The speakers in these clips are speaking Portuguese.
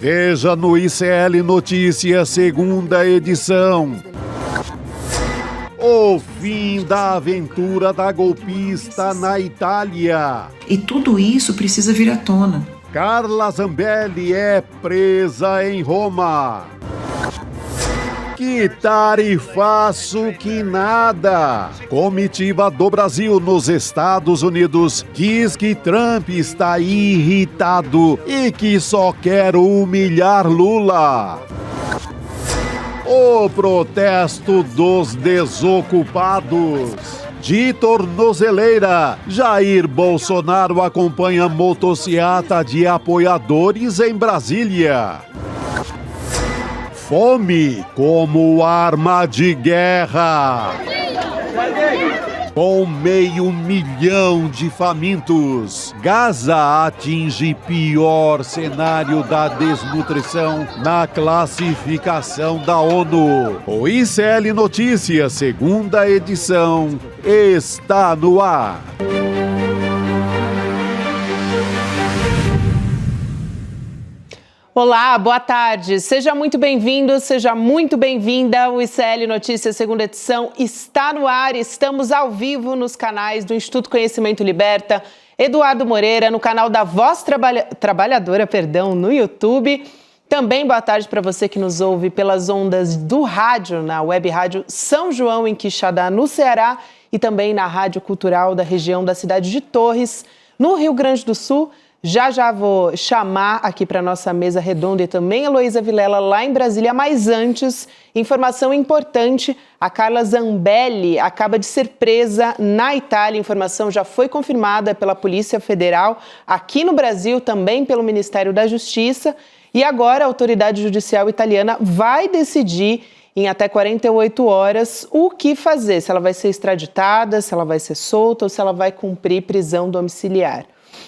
Veja no ICL Notícias, segunda edição. O fim da aventura da golpista na Itália. E tudo isso precisa vir à tona. Carla Zambelli é presa em Roma. Que tarifaço que nada! Comitiva do Brasil nos Estados Unidos diz que Trump está irritado e que só quer humilhar Lula. O protesto dos desocupados. De tornozeleira, Jair Bolsonaro acompanha motociata de apoiadores em Brasília. Fome como arma de guerra. Com 500 mil de famintos, Gaza atinge pior cenário da desnutrição na classificação da ONU. O ICL Notícias, segunda edição, está no ar. Olá, boa tarde. Seja muito bem-vindo, seja muito bem-vinda. O ICL Notícias, segunda edição, está no ar. Estamos ao vivo nos canais do Instituto Conhecimento Liberta, Eduardo Moreira, no canal da Voz Trabalhadora, no YouTube. Também boa tarde para você que nos ouve pelas ondas do rádio, na Web Rádio São João, em Quixadá, no Ceará, e também na Rádio Cultural da região da cidade de Torres, no Rio Grande do Sul. Já vou chamar aqui para a nossa mesa redonda e também a Heloísa Vilela lá em Brasília, mas antes, informação importante, a Carla Zambelli acaba de ser presa na Itália, a informação já foi confirmada pela Polícia Federal, aqui no Brasil também pelo Ministério da Justiça, e agora a autoridade judicial italiana vai decidir em até 48 horas o que fazer, se ela vai ser extraditada, se ela vai ser solta ou se ela vai cumprir prisão domiciliar.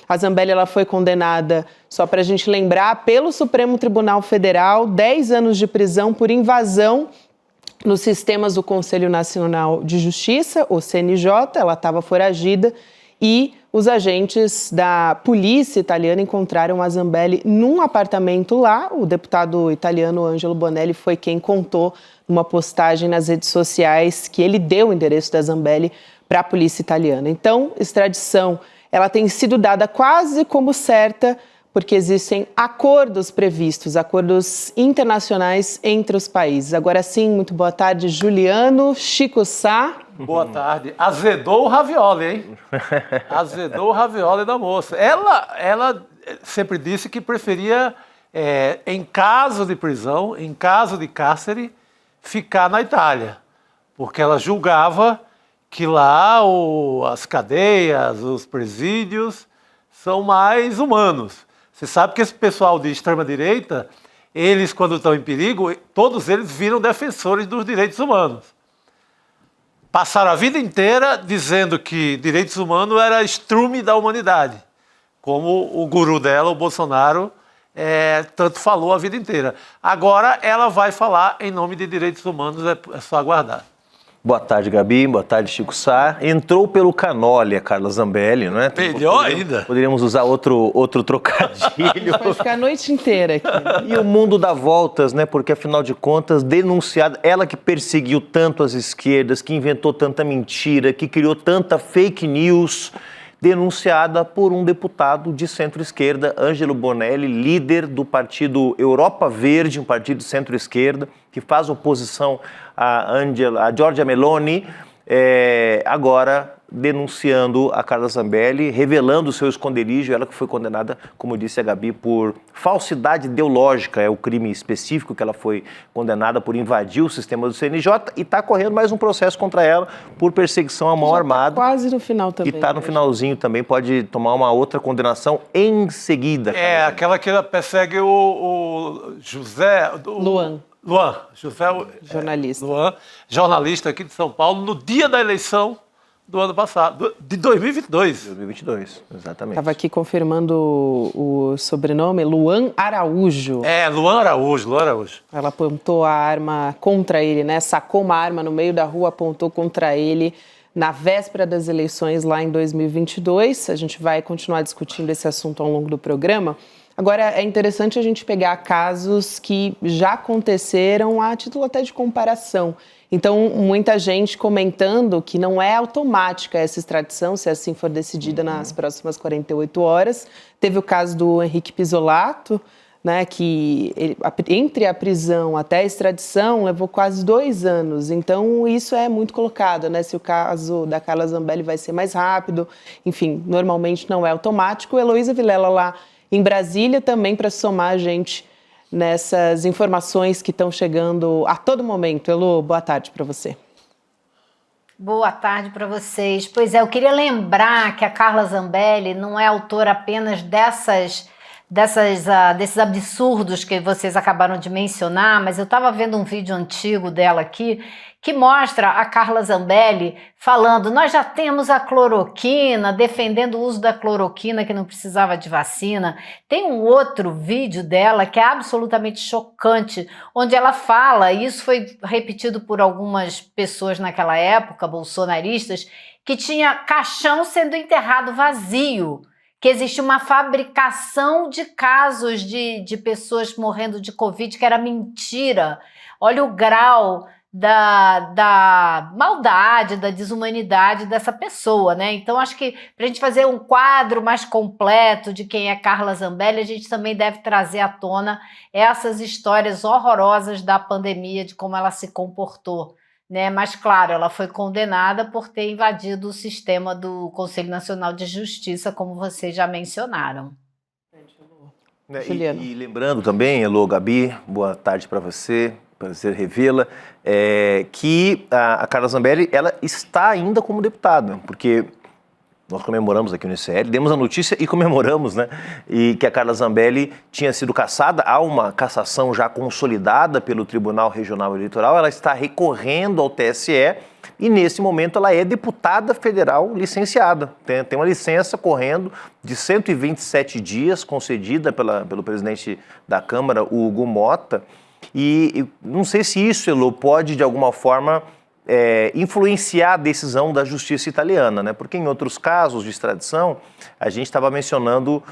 A Zambelli ela foi condenada, só para a gente lembrar, pelo Supremo Tribunal Federal, 10 anos de prisão por invasão nos sistemas do Conselho Nacional de Justiça, o CNJ. Ela estava foragida e os agentes da polícia italiana encontraram a Zambelli num apartamento lá. O deputado italiano Angelo Bonelli foi quem contou numa postagem nas redes sociais que ele deu o endereço da Zambelli para a polícia italiana. Então, extradição ela tem sido dada quase como certa, porque existem acordos previstos, acordos internacionais entre os países. Agora sim, muito boa tarde, Juliano Chico Sá. Boa tarde. Azedou o ravioli, hein? Azedou o ravioli da moça. Ela sempre disse que preferia, em caso de prisão, em caso de cárcere, ficar na Itália, porque ela julgava que lá as cadeias, os presídios são mais humanos. Você sabe que esse pessoal de extrema-direita, eles, quando estão em perigo, todos eles viram defensores dos direitos humanos. Passaram a vida inteira dizendo que direitos humanos era estrume da humanidade, como o guru dela, o Bolsonaro, tanto falou a vida inteira. Agora ela vai falar em nome de direitos humanos, é só aguardar. Boa tarde, Gabi. Boa tarde, Chico Sá. Entrou pelo canole a Carla Zambelli, não é? Melhor ainda. Poderíamos usar outro trocadilho. A gente pode ficar a noite inteira aqui. E o mundo dá voltas, né? Porque, afinal de contas, denunciada, ela que perseguiu tanto as esquerdas, que inventou tanta mentira, que criou tanta fake news, denunciada por um deputado de centro-esquerda, Angelo Bonelli, líder do partido Europa Verde, um partido de centro-esquerda, que faz oposição a Giorgia Meloni, agora denunciando a Carla Zambelli, revelando o seu esconderijo, ela que foi condenada, como disse a Gabi, por falsidade ideológica, é o crime específico que ela foi condenada por invadir o sistema do CNJ, e está correndo mais um processo contra ela por perseguição à mão armada. Quase no final também. E está no finalzinho também, pode tomar uma outra condenação em seguida. Aquela que ela persegue o José... Luan, jornalista. Luan, jornalista aqui de São Paulo, no dia da eleição do ano passado, de 2022. 2022, exatamente. estava aqui confirmando o sobrenome, Luan Araújo. Luan Araújo. Ela apontou a arma contra ele, né? Sacou uma arma no meio da rua, apontou contra ele na véspera das eleições lá em 2022. A gente vai continuar discutindo esse assunto ao longo do programa. Agora, é interessante a gente pegar casos que já aconteceram a título até de comparação. Então, muita gente comentando que não é automática essa extradição, se assim for decidida nas próximas 48 horas. Teve o caso do Henrique Pizzolatto, né, que entre a prisão até a extradição levou quase 2 anos. Então, isso é muito colocado, né? Se o caso da Carla Zambelli vai ser mais rápido. Enfim, normalmente não é automático. Heloísa Vilela lá em Brasília também para somar a gente nessas informações que estão chegando a todo momento. Elo, boa tarde para você. Boa tarde para vocês. Pois é, eu queria lembrar que a Carla Zambelli não é autora apenas desses absurdos que vocês acabaram de mencionar, mas eu estava vendo um vídeo antigo dela aqui que mostra a Carla Zambelli falando: nós já temos a cloroquina, defendendo o uso da cloroquina, que não precisava de vacina. Tem um outro vídeo dela que é absolutamente chocante, onde ela fala, e isso foi repetido por algumas pessoas naquela época, bolsonaristas, que tinha caixão sendo enterrado vazio, que existe uma fabricação de casos de pessoas morrendo de Covid, que era mentira. Olha o grau da maldade, da desumanidade dessa pessoa, né? Então, acho que para a gente fazer um quadro mais completo de quem é Carla Zambelli, a gente também deve trazer à tona essas histórias horrorosas da pandemia, de como ela se comportou, né? Mas, claro, ela foi condenada por ter invadido o sistema do Conselho Nacional de Justiça, como vocês já mencionaram. E lembrando também, Elô, Gabi, boa tarde para você, prazer revê-la, que a Carla Zambelli, ela está ainda como deputada, porque nós comemoramos aqui no ICL, demos a notícia e comemoramos, né? E que a Carla Zambelli tinha sido cassada, há uma cassação já consolidada pelo Tribunal Regional Eleitoral, ela está recorrendo ao TSE e nesse momento ela é deputada federal licenciada. Tem uma licença correndo de 127 dias concedida pelo presidente da Câmara, o Hugo Mota, e não sei se isso, Elô, pode de alguma forma influenciar a decisão da justiça italiana, né? Porque em outros casos de extradição, a gente estava mencionando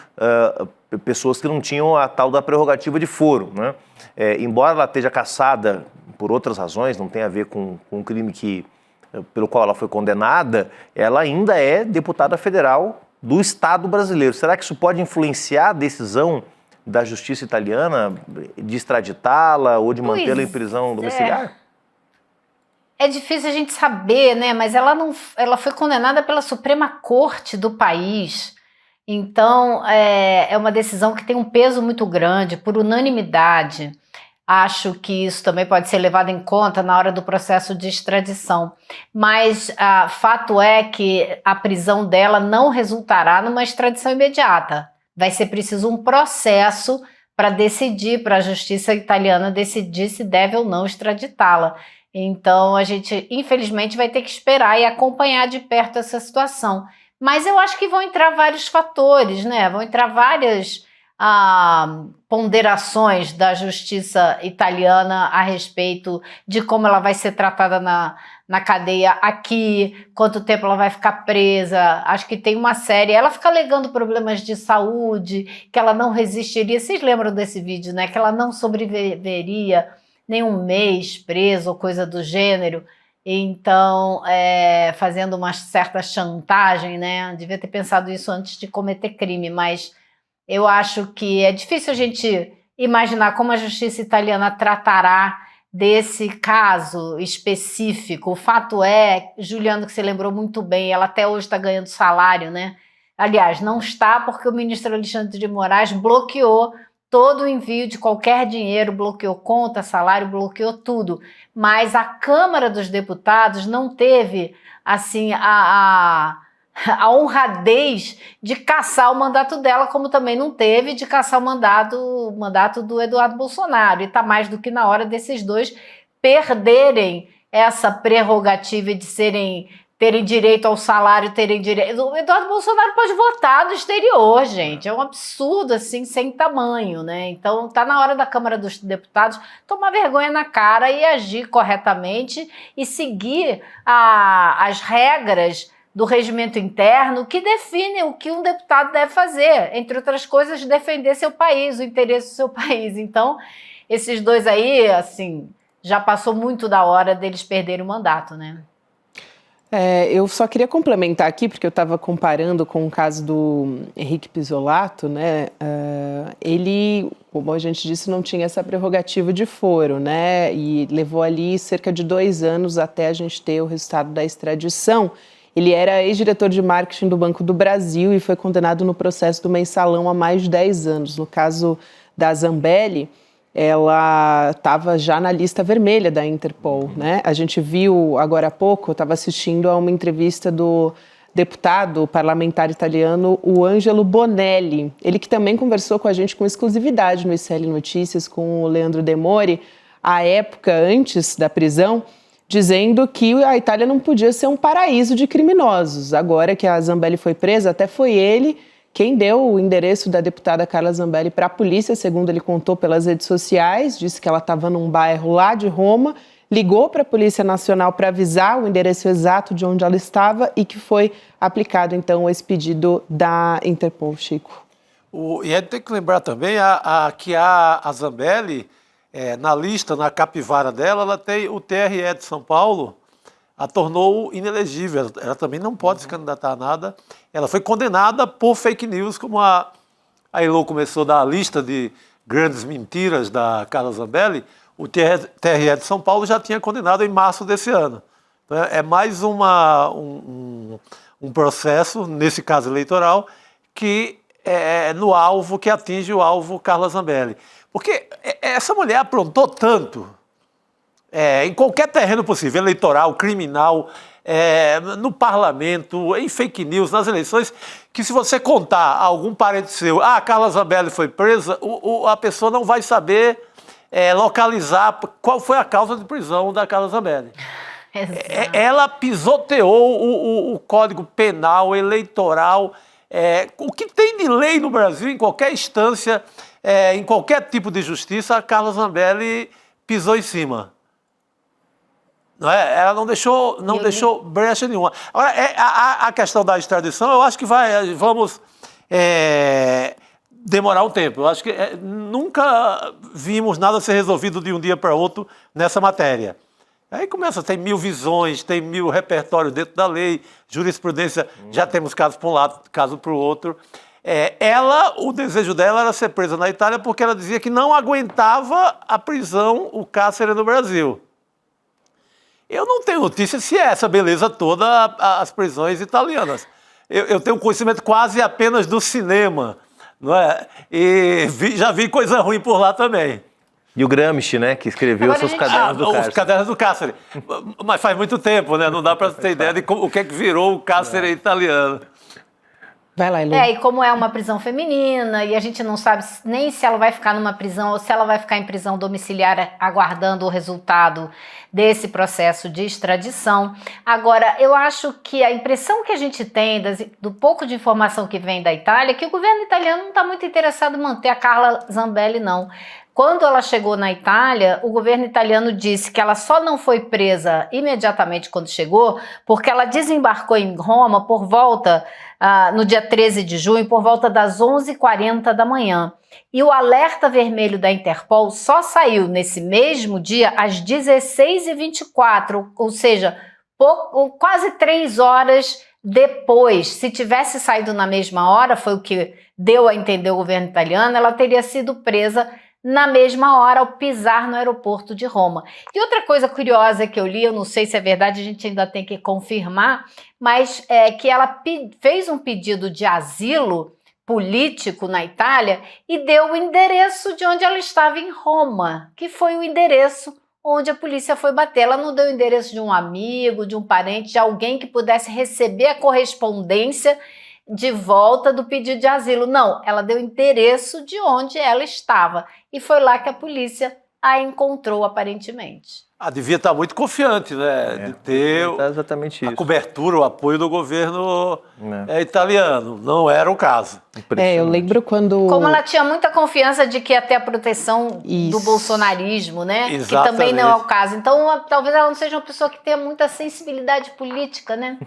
pessoas que não tinham a tal da prerrogativa de foro, né? Embora ela esteja cassada por outras razões, não tem a ver com um crime pelo qual ela foi condenada, ela ainda é deputada federal do Estado brasileiro. Será que isso pode influenciar a decisão da justiça italiana de extraditá-la ou de mantê-la em prisão domiciliar? É difícil a gente saber, né? Mas ela foi condenada pela Suprema Corte do país. Então, é uma decisão que tem um peso muito grande, por unanimidade. Acho que isso também pode ser levado em conta na hora do processo de extradição. Mas fato é que a prisão dela não resultará numa extradição imediata. Vai ser preciso um processo para decidir, para a justiça italiana decidir se deve ou não extraditá-la. Então, a gente, infelizmente, vai ter que esperar e acompanhar de perto essa situação. Mas eu acho que vão entrar vários fatores, né? Vão entrar várias ponderações da justiça italiana a respeito de como ela vai ser tratada na cadeia aqui, quanto tempo ela vai ficar presa. Acho que tem uma série. Ela fica alegando problemas de saúde, que ela não resistiria. Vocês lembram desse vídeo, né? Que ela não sobreviveria nem um mês preso ou coisa do gênero. Então, fazendo uma certa chantagem, né? Devia ter pensado isso antes de cometer crime, mas eu acho que é difícil a gente imaginar como a justiça italiana tratará desse caso específico. O fato é, Juliano, que você lembrou muito bem, ela até hoje está ganhando salário, né? Aliás, não está porque o ministro Alexandre de Moraes bloqueou todo o envio de qualquer dinheiro, bloqueou conta, salário, bloqueou tudo. Mas a Câmara dos Deputados não teve, assim, a honradez de cassar o mandato dela, como também não teve de cassar o mandato do Eduardo Bolsonaro. E está mais do que na hora desses dois perderem essa prerrogativa de terem direito ao salário, terem direito... O Eduardo Bolsonaro pode votar no exterior, gente. É um absurdo, assim, sem tamanho, né? Então, tá na hora da Câmara dos Deputados tomar vergonha na cara e agir corretamente e seguir as regras do regimento interno que define o que um deputado deve fazer, entre outras coisas, defender seu país, o interesse do seu país. Então, esses dois aí, assim, já passou muito da hora deles perderem o mandato, né? Eu só queria complementar aqui, porque eu estava comparando com o caso do Henrique Pizzolatto, né? Ele, como a gente disse, não tinha essa prerrogativa de foro, né? E levou ali cerca de 2 anos até a gente ter o resultado da extradição. Ele era ex-diretor de marketing do Banco do Brasil e foi condenado no processo do Mensalão há mais de 10 anos. No caso da Zambelli, ela estava já na lista vermelha da Interpol, né? A gente viu agora há pouco, eu estava assistindo a uma entrevista do deputado parlamentar italiano, o Angelo Bonelli. Ele que também conversou com a gente com exclusividade no ICL Notícias, com o Leandro Demore, à época, antes da prisão, dizendo que a Itália não podia ser um paraíso de criminosos. Agora que a Zambelli foi presa, até foi ele quem deu o endereço da deputada Carla Zambelli para a polícia, segundo ele contou pelas redes sociais, disse que ela estava num bairro lá de Roma, ligou para a Polícia Nacional para avisar o endereço exato de onde ela estava e que foi aplicado, então, esse pedido da Interpol, Chico. E a gente tem que lembrar também que a Zambelli, na lista, na capivara dela, ela tem o TRE de São Paulo, a tornou inelegível. Ela também não pode se candidatar a nada. Ela foi condenada por fake news, como a Elô começou a dar a lista de grandes mentiras da Carla Zambelli. O TRE de São Paulo já tinha condenado em março desse ano. Então, é mais um processo, nesse caso eleitoral, que é no alvo, que atinge o alvo Carla Zambelli. Porque essa mulher aprontou tanto, em qualquer terreno possível, eleitoral, criminal, no parlamento, em fake news, nas eleições, que se você contar a algum parente seu, a Carla Zambelli foi presa, a pessoa não vai saber localizar qual foi a causa de prisão da Carla Zambelli. Ela pisoteou o Código Penal, eleitoral, o que tem de lei no Brasil, em qualquer instância, em qualquer tipo de justiça, a Carla Zambelli pisou em cima. Não é? Ela não deixou brecha nenhuma. Agora, a questão da extradição, eu acho que vamos demorar um tempo. Eu acho que nunca vimos nada ser resolvido de um dia para outro nessa matéria. Aí tem 1000 visões, tem 1000 repertórios dentro da lei, jurisprudência, já temos casos para um lado, caso para o outro. O desejo dela era ser presa na Itália porque ela dizia que não aguentava a prisão, o cárcere no Brasil. Eu não tenho notícia se é essa beleza toda as prisões italianas. Eu tenho conhecimento quase apenas do cinema, não é? E já vi coisa ruim por lá também. E o Gramsci, né, que escreveu seus cadernos do cárcere. Os cadernos do cárcere. Mas faz muito tempo, né? Não dá para ter ideia de o que é que virou o cárcere italiano. Vai lá, Elô. E como é uma prisão feminina, e a gente não sabe nem se ela vai ficar numa prisão ou se ela vai ficar em prisão domiciliar aguardando o resultado desse processo de extradição. Agora, eu acho que a impressão que a gente tem do pouco de informação que vem da Itália é que o governo italiano não está muito interessado em manter a Carla Zambelli, não. Quando ela chegou na Itália, o governo italiano disse que ela só não foi presa imediatamente quando chegou, porque ela desembarcou em Roma por volta, no dia 13 de junho, por volta das 11h40 da manhã. E o alerta vermelho da Interpol só saiu nesse mesmo dia às 16h24, ou seja, quase 3 horas depois. Se tivesse saído na mesma hora, foi o que deu a entender o governo italiano, ela teria sido presa na mesma hora ao pisar no aeroporto de Roma. E outra coisa curiosa que eu li, eu não sei se é verdade, a gente ainda tem que confirmar, mas é que ela fez um pedido de asilo político na Itália e deu o endereço de onde ela estava em Roma, que foi o endereço onde a polícia foi bater. Ela não deu o endereço de um amigo, de um parente, de alguém que pudesse receber a correspondência de volta do pedido de asilo. Não, ela deu o endereço de onde ela estava. E foi lá que a polícia a encontrou, aparentemente. Devia estar muito confiante, né? De ter exatamente a cobertura, o apoio do governo italiano. Não era o caso. Eu lembro quando... Como ela tinha muita confiança de que ia ter a proteção do bolsonarismo, né? Exatamente. Que também não é o caso. Então, talvez ela não seja uma pessoa que tenha muita sensibilidade política, né?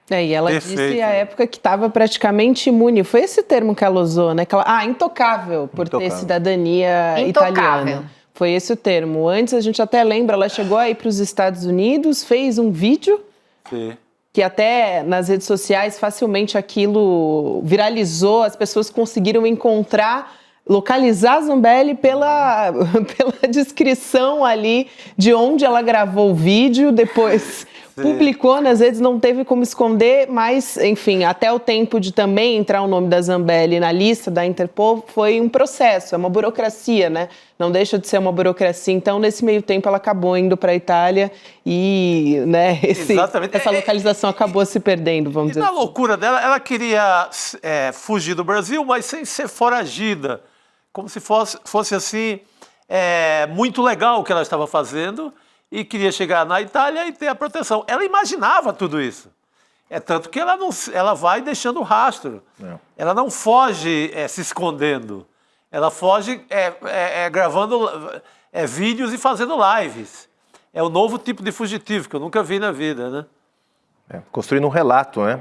E ela Perfeito. disse à época que estava praticamente imune. Foi esse termo que ela usou, né? Intocável por ter cidadania italiana. Foi esse o termo. Antes, a gente até lembra, ela chegou aí para os Estados Unidos, fez um vídeo, que até nas redes sociais facilmente aquilo viralizou, as pessoas conseguiram localizar a Zambelli pela descrição ali de onde ela gravou o vídeo, depois publicou nas redes, não teve como esconder, mas, enfim, até o tempo de também entrar o nome da Zambelli na lista da Interpol foi um processo, é uma burocracia, né? Não deixa de ser uma burocracia. Então, nesse meio tempo, ela acabou indo para a Itália e, né, essa localização acabou se perdendo, vamos dizer. E na loucura dela, ela queria fugir do Brasil, mas sem ser foragida. Como se fosse assim, muito legal o que ela estava fazendo e queria chegar na Itália e ter a proteção. Ela imaginava tudo isso. É tanto que ela vai deixando rastro. Ela não foge se escondendo. Ela foge gravando vídeos e fazendo lives. É o novo tipo de fugitivo que eu nunca vi na vida, né? Construindo um relato, né?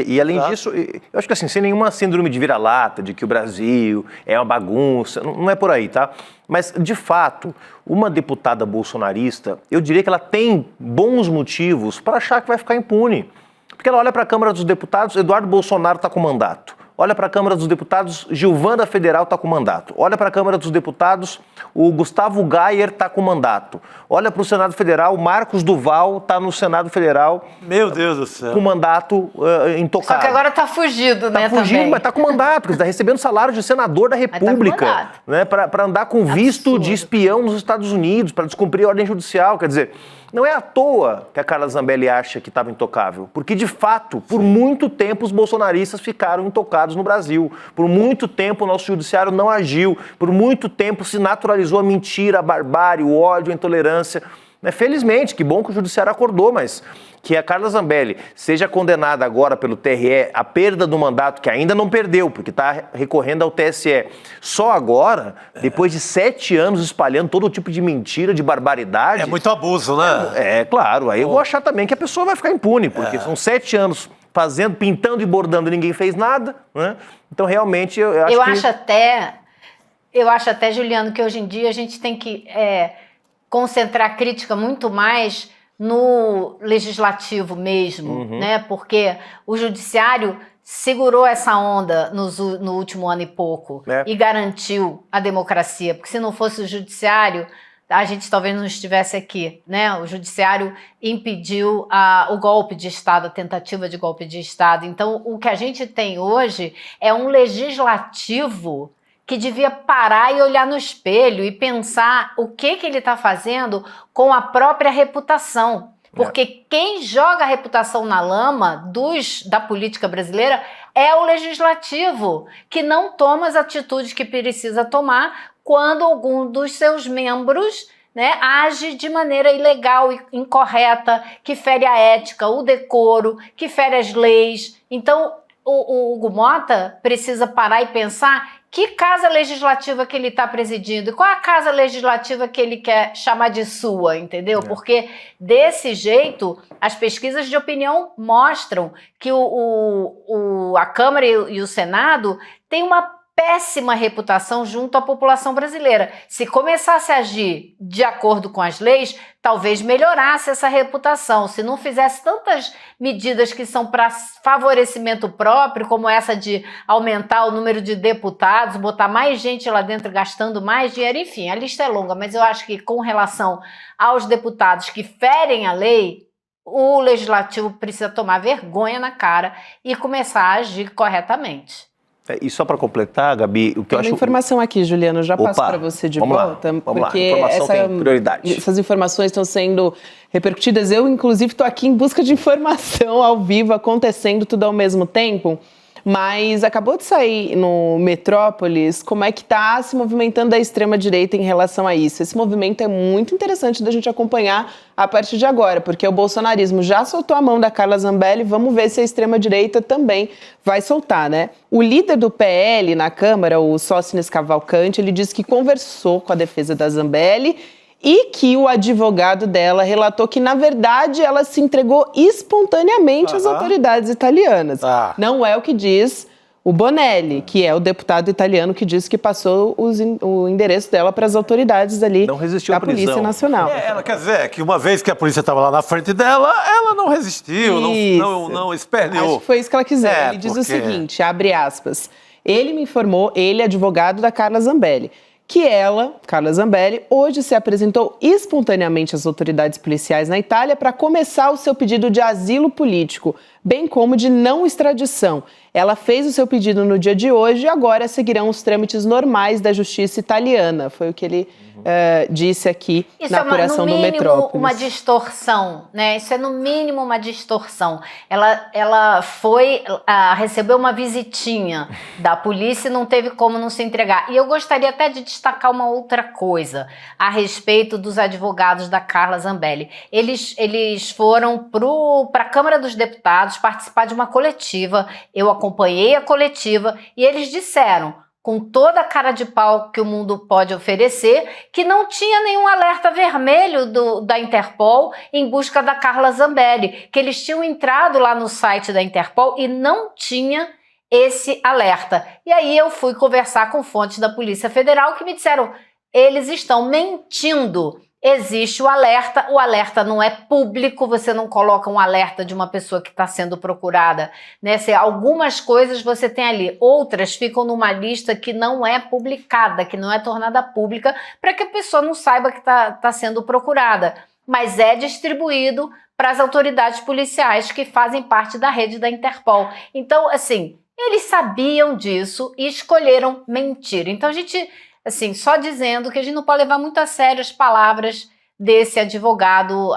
E além disso, eu acho que assim, sem nenhuma síndrome de vira-lata, de que o Brasil é uma bagunça, não é por aí, tá? Mas, de fato, uma deputada bolsonarista, eu diria que ela tem bons motivos para achar que vai ficar impune. Porque ela olha para a Câmara dos Deputados, Eduardo Bolsonaro está com mandato. Olha para a Câmara dos Deputados, Gilvanda Federal está com mandato. Olha para a Câmara dos Deputados, o Gustavo Gayer está com mandato. Olha para o Senado Federal, o Marcos Duval está no Senado Federal. Meu Deus do céu. Com mandato intocável. Só que agora está fugido, né? Está fugindo, também. mas está com mandato, porque está recebendo salário de senador da República, né, para andar com visto de espião nos Estados Unidos, para descumprir a ordem judicial. Quer dizer, não é à toa que a Carla Zambelli acha que estava intocável, porque, de fato, por muito tempo os bolsonaristas ficaram intocados no Brasil. Por muito tempo o nosso judiciário não agiu, por muito tempo se naturalizou a mentira, a barbárie, o ódio, a intolerância. Felizmente, que bom que o judiciário acordou, mas que a Carla Zambelli seja condenada agora pelo TRE à perda do mandato, que ainda não perdeu, porque está recorrendo ao TSE, só agora, depois de 7 anos espalhando todo tipo de mentira, de barbaridade... É muito abuso, né? Claro. Aí eu vou achar também que a pessoa vai ficar impune, porque são 7 anos fazendo, pintando e bordando e ninguém fez nada, né? Então, realmente, eu acho Eu acho até, Juliano, que hoje em dia a gente tem que concentrar a crítica muito mais no legislativo mesmo, né? Porque o judiciário segurou essa onda no último ano e pouco e garantiu a democracia, porque se não fosse o judiciário, a gente talvez não estivesse aqui, né? O judiciário impediu o golpe de Estado, a tentativa de golpe de Estado. Então, o que a gente tem hoje é um legislativo que devia parar e olhar no espelho e pensar o que ele está fazendo com a própria reputação. Porque quem joga a reputação na lama da política brasileira é o legislativo, que não toma as atitudes que precisa tomar quando algum dos seus membros, né, age de maneira ilegal e incorreta, que fere a ética, o decoro, que fere as leis. Então, o Hugo Motta precisa parar e pensar que casa legislativa que ele está presidindo, qual é a casa legislativa que ele quer chamar de sua, entendeu? Porque desse jeito, as pesquisas de opinião mostram que a Câmara e o Senado têm uma péssima reputação junto à população brasileira. Se começasse a agir de acordo com as leis, talvez melhorasse essa reputação. Se não fizesse tantas medidas que são para favorecimento próprio, como essa de aumentar o número de deputados, botar mais gente lá dentro gastando mais dinheiro, enfim, a lista é longa, mas eu acho que com relação aos deputados que ferem a lei, o legislativo precisa tomar vergonha na cara e começar a agir corretamente. E só para completar, Gabi, o que eu acho... Tem uma informação aqui, Juliano, já passo para você de volta. Vamos lá, porque informação tem prioridade. Essas informações estão sendo repercutidas. Eu, inclusive, estou aqui em busca de informação ao vivo, acontecendo tudo ao mesmo tempo. Mas acabou de sair no Metrópolis como é que está se movimentando a extrema-direita em relação a isso. Esse movimento é muito interessante da gente acompanhar a partir de agora, porque o bolsonarismo já soltou a mão da Carla Zambelli, vamos ver se a extrema-direita também vai soltar, né? O líder do PL na Câmara, o Sócines Cavalcante, ele disse que conversou com a defesa da Zambelli e que o advogado dela relatou que, na verdade, ela se entregou espontaneamente às autoridades italianas. Não é o que diz o Bonelli, que é o deputado italiano que disse que passou o endereço dela para as autoridades ali da Polícia Nacional. Ela quer dizer que uma vez que a polícia estava lá na frente dela, ela não resistiu, não esperneou. Acho que foi isso que ela quis dizer. Ele diz o seguinte, abre aspas, ele me informou, ele, advogado da Carla Zambelli, que ela, Carla Zambelli, hoje se apresentou espontaneamente às autoridades policiais na Itália para começar o seu pedido de asilo político, bem como de não extradição. Ela fez o seu pedido no dia de hoje e agora seguirão os trâmites normais da justiça italiana. Foi o que ele disse aqui na apuração do Metrópolis. Isso é, no mínimo, uma distorção, né? Isso é, no mínimo, uma distorção. Ela recebeu uma visitinha da polícia e não teve como não se entregar. E eu gostaria até de destacar uma outra coisa a respeito dos advogados da Carla Zambelli. Eles foram para a Câmara dos Deputados participar de uma coletiva. Eu acompanhei a coletiva e eles disseram, com toda a cara de pau que o mundo pode oferecer, que não tinha nenhum alerta vermelho da Interpol em busca da Carla Zambelli, que eles tinham entrado lá no site da Interpol e não tinha esse alerta. E aí eu fui conversar com fontes da Polícia Federal que me disseram, eles estão mentindo. Existe o alerta não é público, você não coloca um alerta de uma pessoa que está sendo procurada, né? Algumas coisas você tem ali, outras ficam numa lista que não é publicada, que não é tornada pública, para que a pessoa não saiba que está sendo procurada, mas é distribuído para as autoridades policiais que fazem parte da rede da Interpol. Então, assim, eles sabiam disso e escolheram mentir. Então, a gente... Assim, só dizendo que a gente não pode levar muito a sério as palavras desse advogado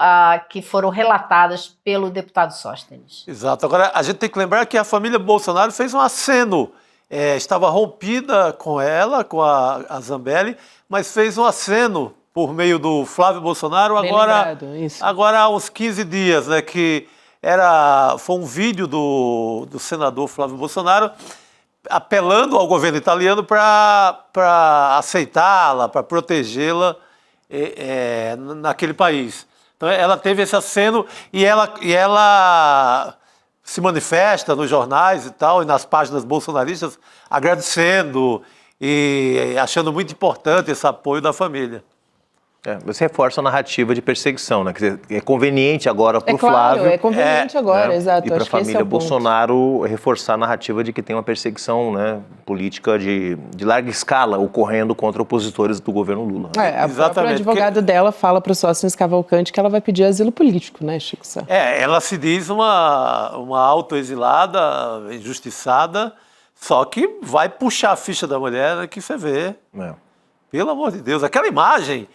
que foram relatadas pelo deputado Sóstenes. Exato. Agora, a gente tem que lembrar que a família Bolsonaro fez um aceno. Estava rompida com ela, com a Zambelli, mas fez um aceno por meio do Flávio Bolsonaro agora há uns 15 dias, né, que foi um vídeo do senador Flávio Bolsonaro apelando ao governo italiano para aceitá-la, para protegê-la naquele país. Então ela teve esse aceno e ela se manifesta nos jornais e tal, e nas páginas bolsonaristas, agradecendo e achando muito importante esse apoio da família. Você reforça a narrativa de perseguição, né? Quer dizer, é conveniente agora para o Flávio. É conveniente agora, né? Exato. E para a família Bolsonaro reforçar a narrativa de que tem uma perseguição, né, política de larga escala ocorrendo contra opositores do governo Lula. O advogado dela fala para o Sóstenes Cavalcanti que ela vai pedir asilo político, né, Chico Sá? Ela se diz uma autoexilada, injustiçada, só que vai puxar a ficha da mulher, né, que você vê. Pelo amor de Deus, aquela imagem...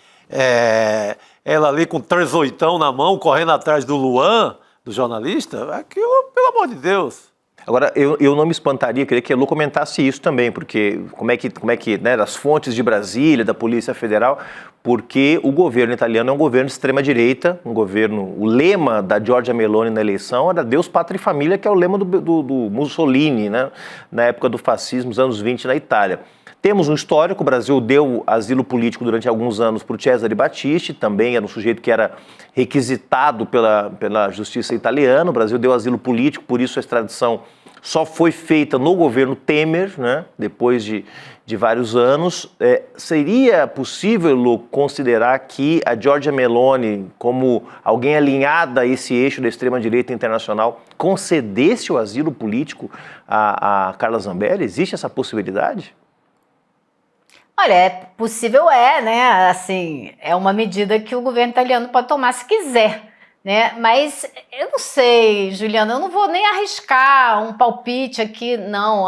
ela ali com 38 na mão, correndo atrás do Luan, do jornalista, aquilo, pelo amor de Deus. Agora, eu não me espantaria, queria que a Lu comentasse isso também, porque como é que né, das fontes de Brasília, da Polícia Federal, porque o governo italiano é um governo de extrema-direita, o lema da Giorgia Meloni na eleição era Deus, Pátria e Família, que é o lema do Mussolini, né, na época do fascismo, nos anos 20 na Itália. Temos um histórico, o Brasil deu asilo político durante alguns anos para o Cesare Battisti, também era um sujeito que era requisitado pela justiça italiana, o Brasil deu asilo político, por isso a extradição só foi feita no governo Temer, né, depois de vários anos. Seria possível, Lu, considerar que a Giorgia Meloni, como alguém alinhada a esse eixo da extrema-direita internacional, concedesse o asilo político a Carla Zambelli? Existe essa possibilidade? Olha, possível né? Assim, é uma medida que o governo italiano pode tomar se quiser, né? Mas eu não sei, Juliana, eu não vou nem arriscar um palpite aqui, não.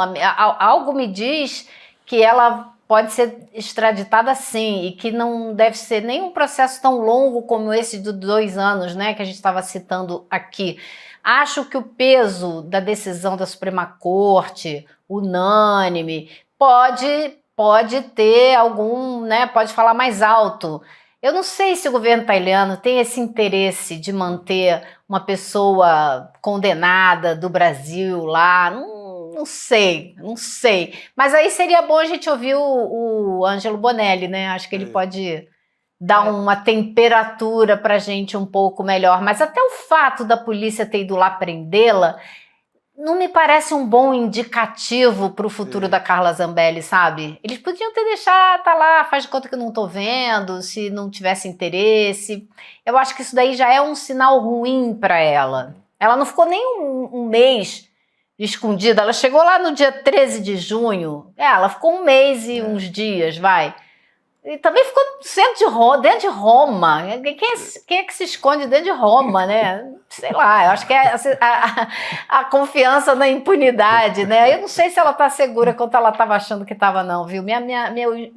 Algo me diz que ela pode ser extraditada sim e que não deve ser nem um processo tão longo como esse de 2 anos, né? Que a gente estava citando aqui. Acho que o peso da decisão da Suprema Corte, unânime, pode ter algum, né, pode falar mais alto. Eu não sei se o governo italiano tem esse interesse de manter uma pessoa condenada do Brasil lá, não sei. Mas aí seria bom a gente ouvir o Ângelo Bonelli, né? Acho que ele pode dá uma temperatura pra gente um pouco melhor. Mas até o fato da polícia ter ido lá prendê-la não me parece um bom indicativo para o futuro da Carla Zambelli, sabe? Eles podiam ter deixado, tá lá, faz de conta que eu não tô vendo, se não tivesse interesse. Eu acho que isso daí já é um sinal ruim para ela. Ela não ficou nem um mês escondida, ela chegou lá no dia 13 de junho, ela ficou um mês e uns dias, vai. E também ficou dentro de Roma. Quem é que se esconde dentro de Roma, né? Sei lá, eu acho que é a confiança na impunidade, né? Eu não sei se ela está segura quanto ela estava achando que estava, não, viu? Minha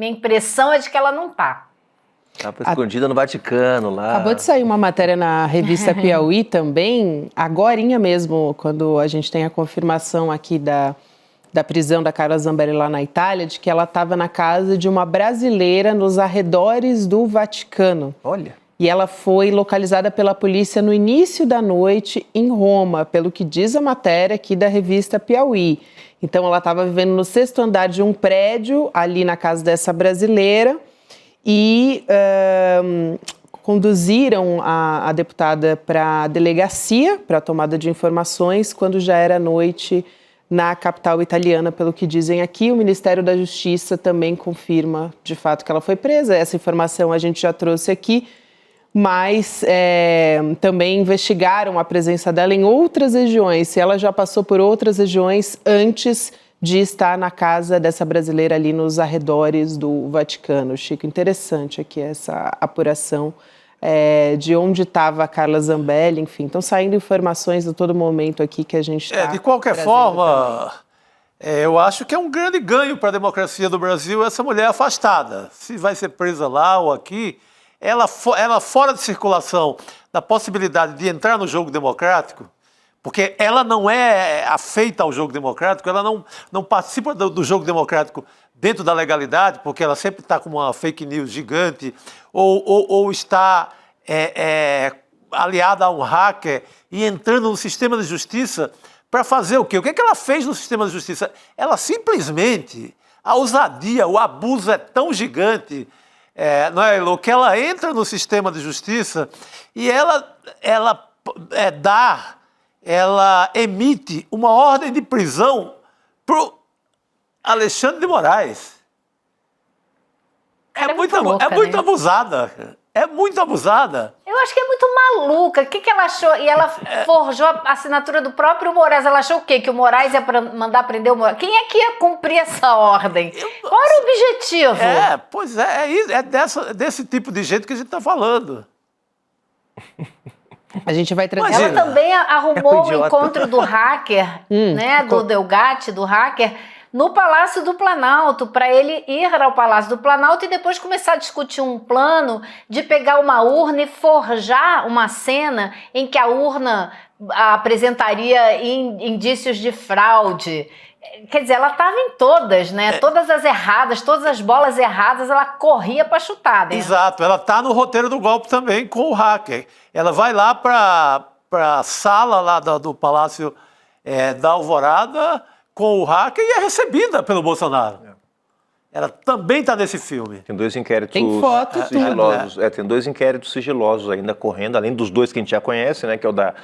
impressão é de que ela não está. Estava escondida no Vaticano lá. Acabou de sair uma matéria na revista Piauí também, agorinha mesmo, quando a gente tem a confirmação aqui da prisão da Carla Zambelli lá na Itália, de que ela estava na casa de uma brasileira nos arredores do Vaticano. Olha. E ela foi localizada pela polícia no início da noite em Roma, pelo que diz a matéria aqui da revista Piauí. Então ela estava vivendo no 6º andar de um prédio, ali na casa dessa brasileira, e conduziram a deputada para a delegacia, para a tomada de informações, quando já era noite na capital italiana, pelo que dizem aqui. O Ministério da Justiça também confirma, de fato, que ela foi presa. Essa informação a gente já trouxe aqui, mas também investigaram a presença dela em outras regiões, se ela já passou por outras regiões antes de estar na casa dessa brasileira ali nos arredores do Vaticano. Chico, interessante aqui essa apuração de onde estava a Carla Zambelli, enfim. Estão saindo informações a todo momento aqui que a gente está de qualquer forma, eu acho que é um grande ganho para a democracia do Brasil essa mulher afastada. Se vai ser presa lá ou aqui, ela fora de circulação da possibilidade de entrar no jogo democrático, porque ela não é afeita ao jogo democrático, ela não participa do jogo democrático dentro da legalidade, porque ela sempre está com uma fake news gigante, ou está aliada a um hacker e entrando no sistema de justiça para fazer o quê? O que ela fez no sistema de justiça? Ela simplesmente, a ousadia, o abuso é tão gigante, não é, Elô, que ela entra no sistema de justiça e ela emite uma ordem de prisão para o Alexandre de Moraes. É muito louca, muito abusada. É muito abusada. Eu acho que é muito maluca. O que ela achou? E ela forjou a assinatura do próprio Moraes. Ela achou o quê? Que o Moraes ia mandar prender o Moraes? Quem é que ia cumprir essa ordem? Qual era o objetivo? Pois desse tipo de gente que a gente está falando. A gente vai trazer... Ela também arrumou o encontro do hacker, né? Do Delgatti, do hacker, no Palácio do Planalto, para ele ir ao Palácio do Planalto e depois começar a discutir um plano de pegar uma urna e forjar uma cena em que a urna apresentaria indícios de fraude. Quer dizer, ela estava em todas, né? Todas as erradas, todas as bolas erradas, ela corria para chutar, né? Exato, ela está no roteiro do golpe também com o hacker. Ela vai lá para a sala lá do Palácio da Alvorada com o hacker e é recebida pelo Bolsonaro. Ela também está nesse filme. Tem 2 inquéritos sigilosos. Tem 2 inquéritos sigilosos ainda correndo, além dos 2 que a gente já conhece, né, que é o da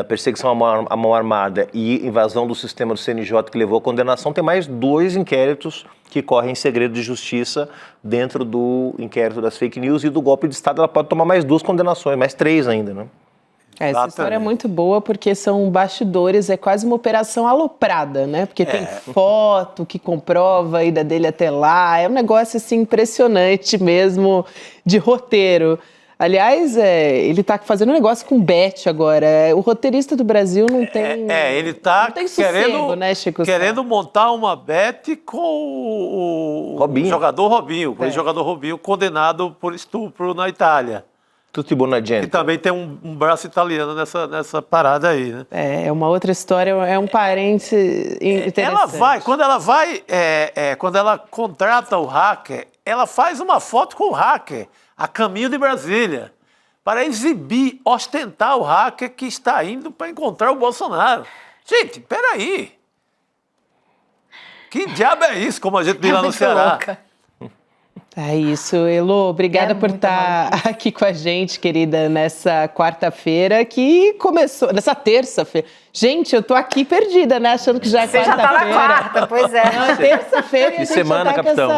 perseguição à mão armada e invasão do sistema do CNJ que levou à condenação. Tem mais 2 inquéritos que correm em segredo de justiça dentro do inquérito das fake news e do golpe de Estado. Ela pode tomar mais 2 condenações, mais 3 ainda, né? Essa história é muito boa porque são bastidores, é quase uma operação aloprada, né? Porque tem foto que comprova a ida dele até lá, é um negócio assim impressionante mesmo de roteiro. Aliás, ele está fazendo um negócio com Beth agora. O roteirista do Brasil não tem. Ele está querendo, né, Chico? Querendo montar uma Beth com o jogador Robinho, o jogador Robinho condenado por estupro na Itália. Tutti buona gente. E também tem um braço italiano nessa parada aí, né? É uma outra história, é um parente interessante. Quando ela contrata o hacker, ela faz uma foto com o hacker a caminho de Brasília para exibir, ostentar o hacker que está indo para encontrar o Bolsonaro. Gente, peraí. Que diabo é isso, como a gente diz lá no Ceará? Louca. É isso, Elô, obrigada por estar aqui com a gente, querida, nessa quarta-feira que começou, nessa terça-feira. Gente, eu tô aqui perdida, né, achando que já é quarta-feira. Você já tá na quarta, pois é. Não, é terça-feira. Que semana, capitão.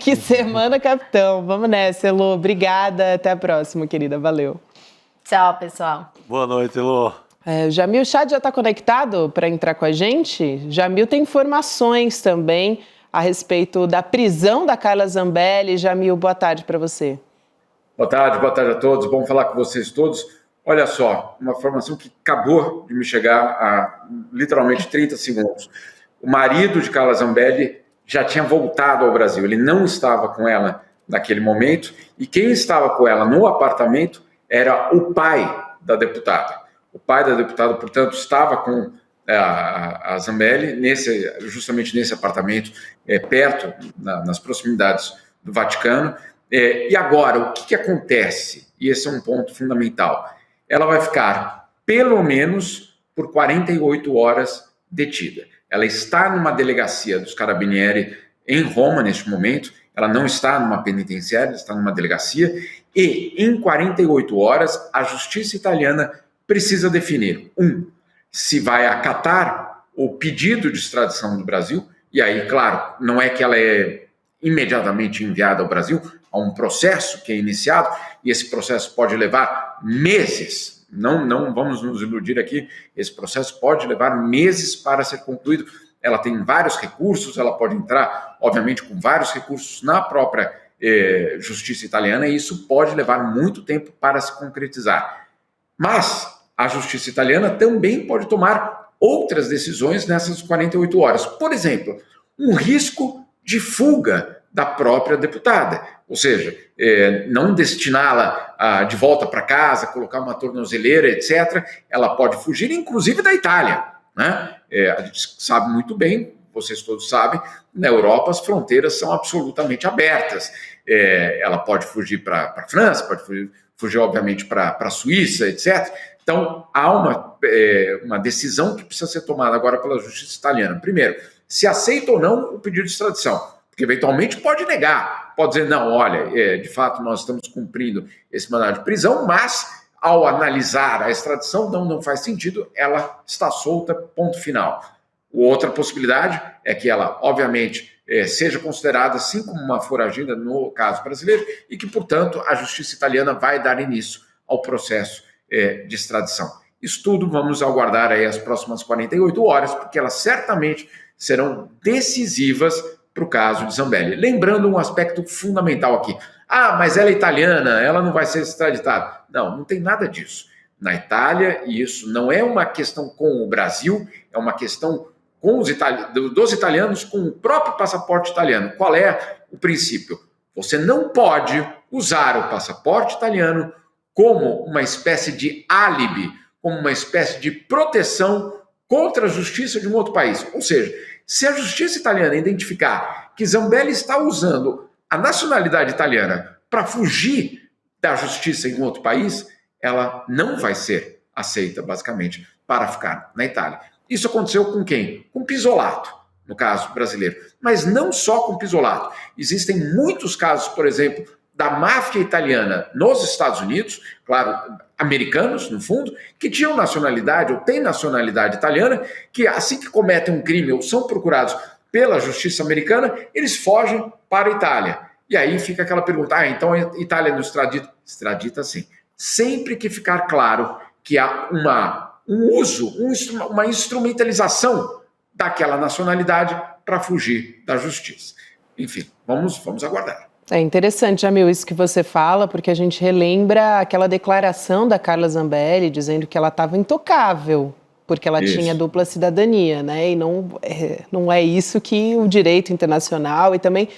Que semana, capitão. Vamos nessa, Elô, obrigada, até a próxima, querida, valeu. Tchau, pessoal. Boa noite, Elô. O Jamil Chad já está conectado para entrar com a gente? Jamil tem informações também a respeito da prisão da Carla Zambelli. Jamil, boa tarde para você. Boa tarde a todos. Bom falar com vocês todos. Olha só, uma informação que acabou de me chegar há literalmente 30 segundos. O marido de Carla Zambelli já tinha voltado ao Brasil. Ele não estava com ela naquele momento e quem estava com ela no apartamento era o pai da deputada. O pai da deputada, portanto, estava com a Zambelli justamente nesse apartamento, perto, nas proximidades do Vaticano. E agora, o que acontece? E esse é um ponto fundamental. Ela vai ficar, pelo menos, por 48 horas detida. Ela está numa delegacia dos Carabinieri em Roma, neste momento. Ela não está numa penitenciária, está numa delegacia. E, em 48 horas, a justiça italiana precisa definir, se vai acatar o pedido de extradição do Brasil, e aí, claro, não é que ela é imediatamente enviada ao Brasil, há um processo que é iniciado, e esse processo pode levar meses, não vamos nos iludir aqui, esse processo pode levar meses para ser concluído. Ela tem vários recursos, ela pode entrar, obviamente, com vários recursos na própria justiça italiana, e isso pode levar muito tempo para se concretizar. Mas a justiça italiana também pode tomar outras decisões nessas 48 horas. Por exemplo, um risco de fuga da própria deputada, ou seja, não destiná-la de volta para casa, colocar uma tornozeleira, etc. Ela pode fugir, inclusive, da Itália, né? A gente sabe muito bem, vocês todos sabem, na Europa as fronteiras são absolutamente abertas. Ela pode fugir para a França, pode fugir, obviamente, para a Suíça, etc. Então, há uma decisão que precisa ser tomada agora pela justiça italiana. Primeiro, se aceita ou não o pedido de extradição, porque eventualmente pode negar, pode dizer, não, olha, de fato nós estamos cumprindo esse mandado de prisão, mas ao analisar a extradição não faz sentido, ela está solta, ponto final. Outra possibilidade é que ela, obviamente, seja considerada assim como uma foragida no caso brasileiro e que, portanto, a justiça italiana vai dar início ao processo de extradição. Isso tudo vamos aguardar aí as próximas 48 horas, porque elas certamente serão decisivas para o caso de Zambelli. Lembrando um aspecto fundamental aqui. Mas ela é italiana, ela não vai ser extraditada. Não tem nada disso. Na Itália, e isso não é uma questão com o Brasil, é uma questão com dos italianos com o próprio passaporte italiano. Qual é o princípio? Você não pode usar o passaporte italiano como uma espécie de álibi, como uma espécie de proteção contra a justiça de um outro país. Ou seja, se a justiça italiana identificar que Zambelli está usando a nacionalidade italiana para fugir da justiça em um outro país, ela não vai ser aceita, basicamente, para ficar na Itália. Isso aconteceu com quem? Com Pisolato, no caso brasileiro. Mas não só com Pisolato. Existem muitos casos, por exemplo, da máfia italiana nos Estados Unidos, claro, americanos, no fundo, que tinham nacionalidade ou têm nacionalidade italiana, que assim que cometem um crime ou são procurados pela justiça americana, eles fogem para a Itália. E aí fica aquela pergunta, então a Itália não extradita? Extradita sim. Sempre que ficar claro que há um uso, uma instrumentalização daquela nacionalidade para fugir da justiça. Enfim, vamos aguardar. É interessante, Jamil, isso que você fala, porque a gente relembra aquela declaração da Carla Zambelli dizendo que ela estava intocável, porque ela tinha dupla cidadania, né? E não é isso que o direito internacional e também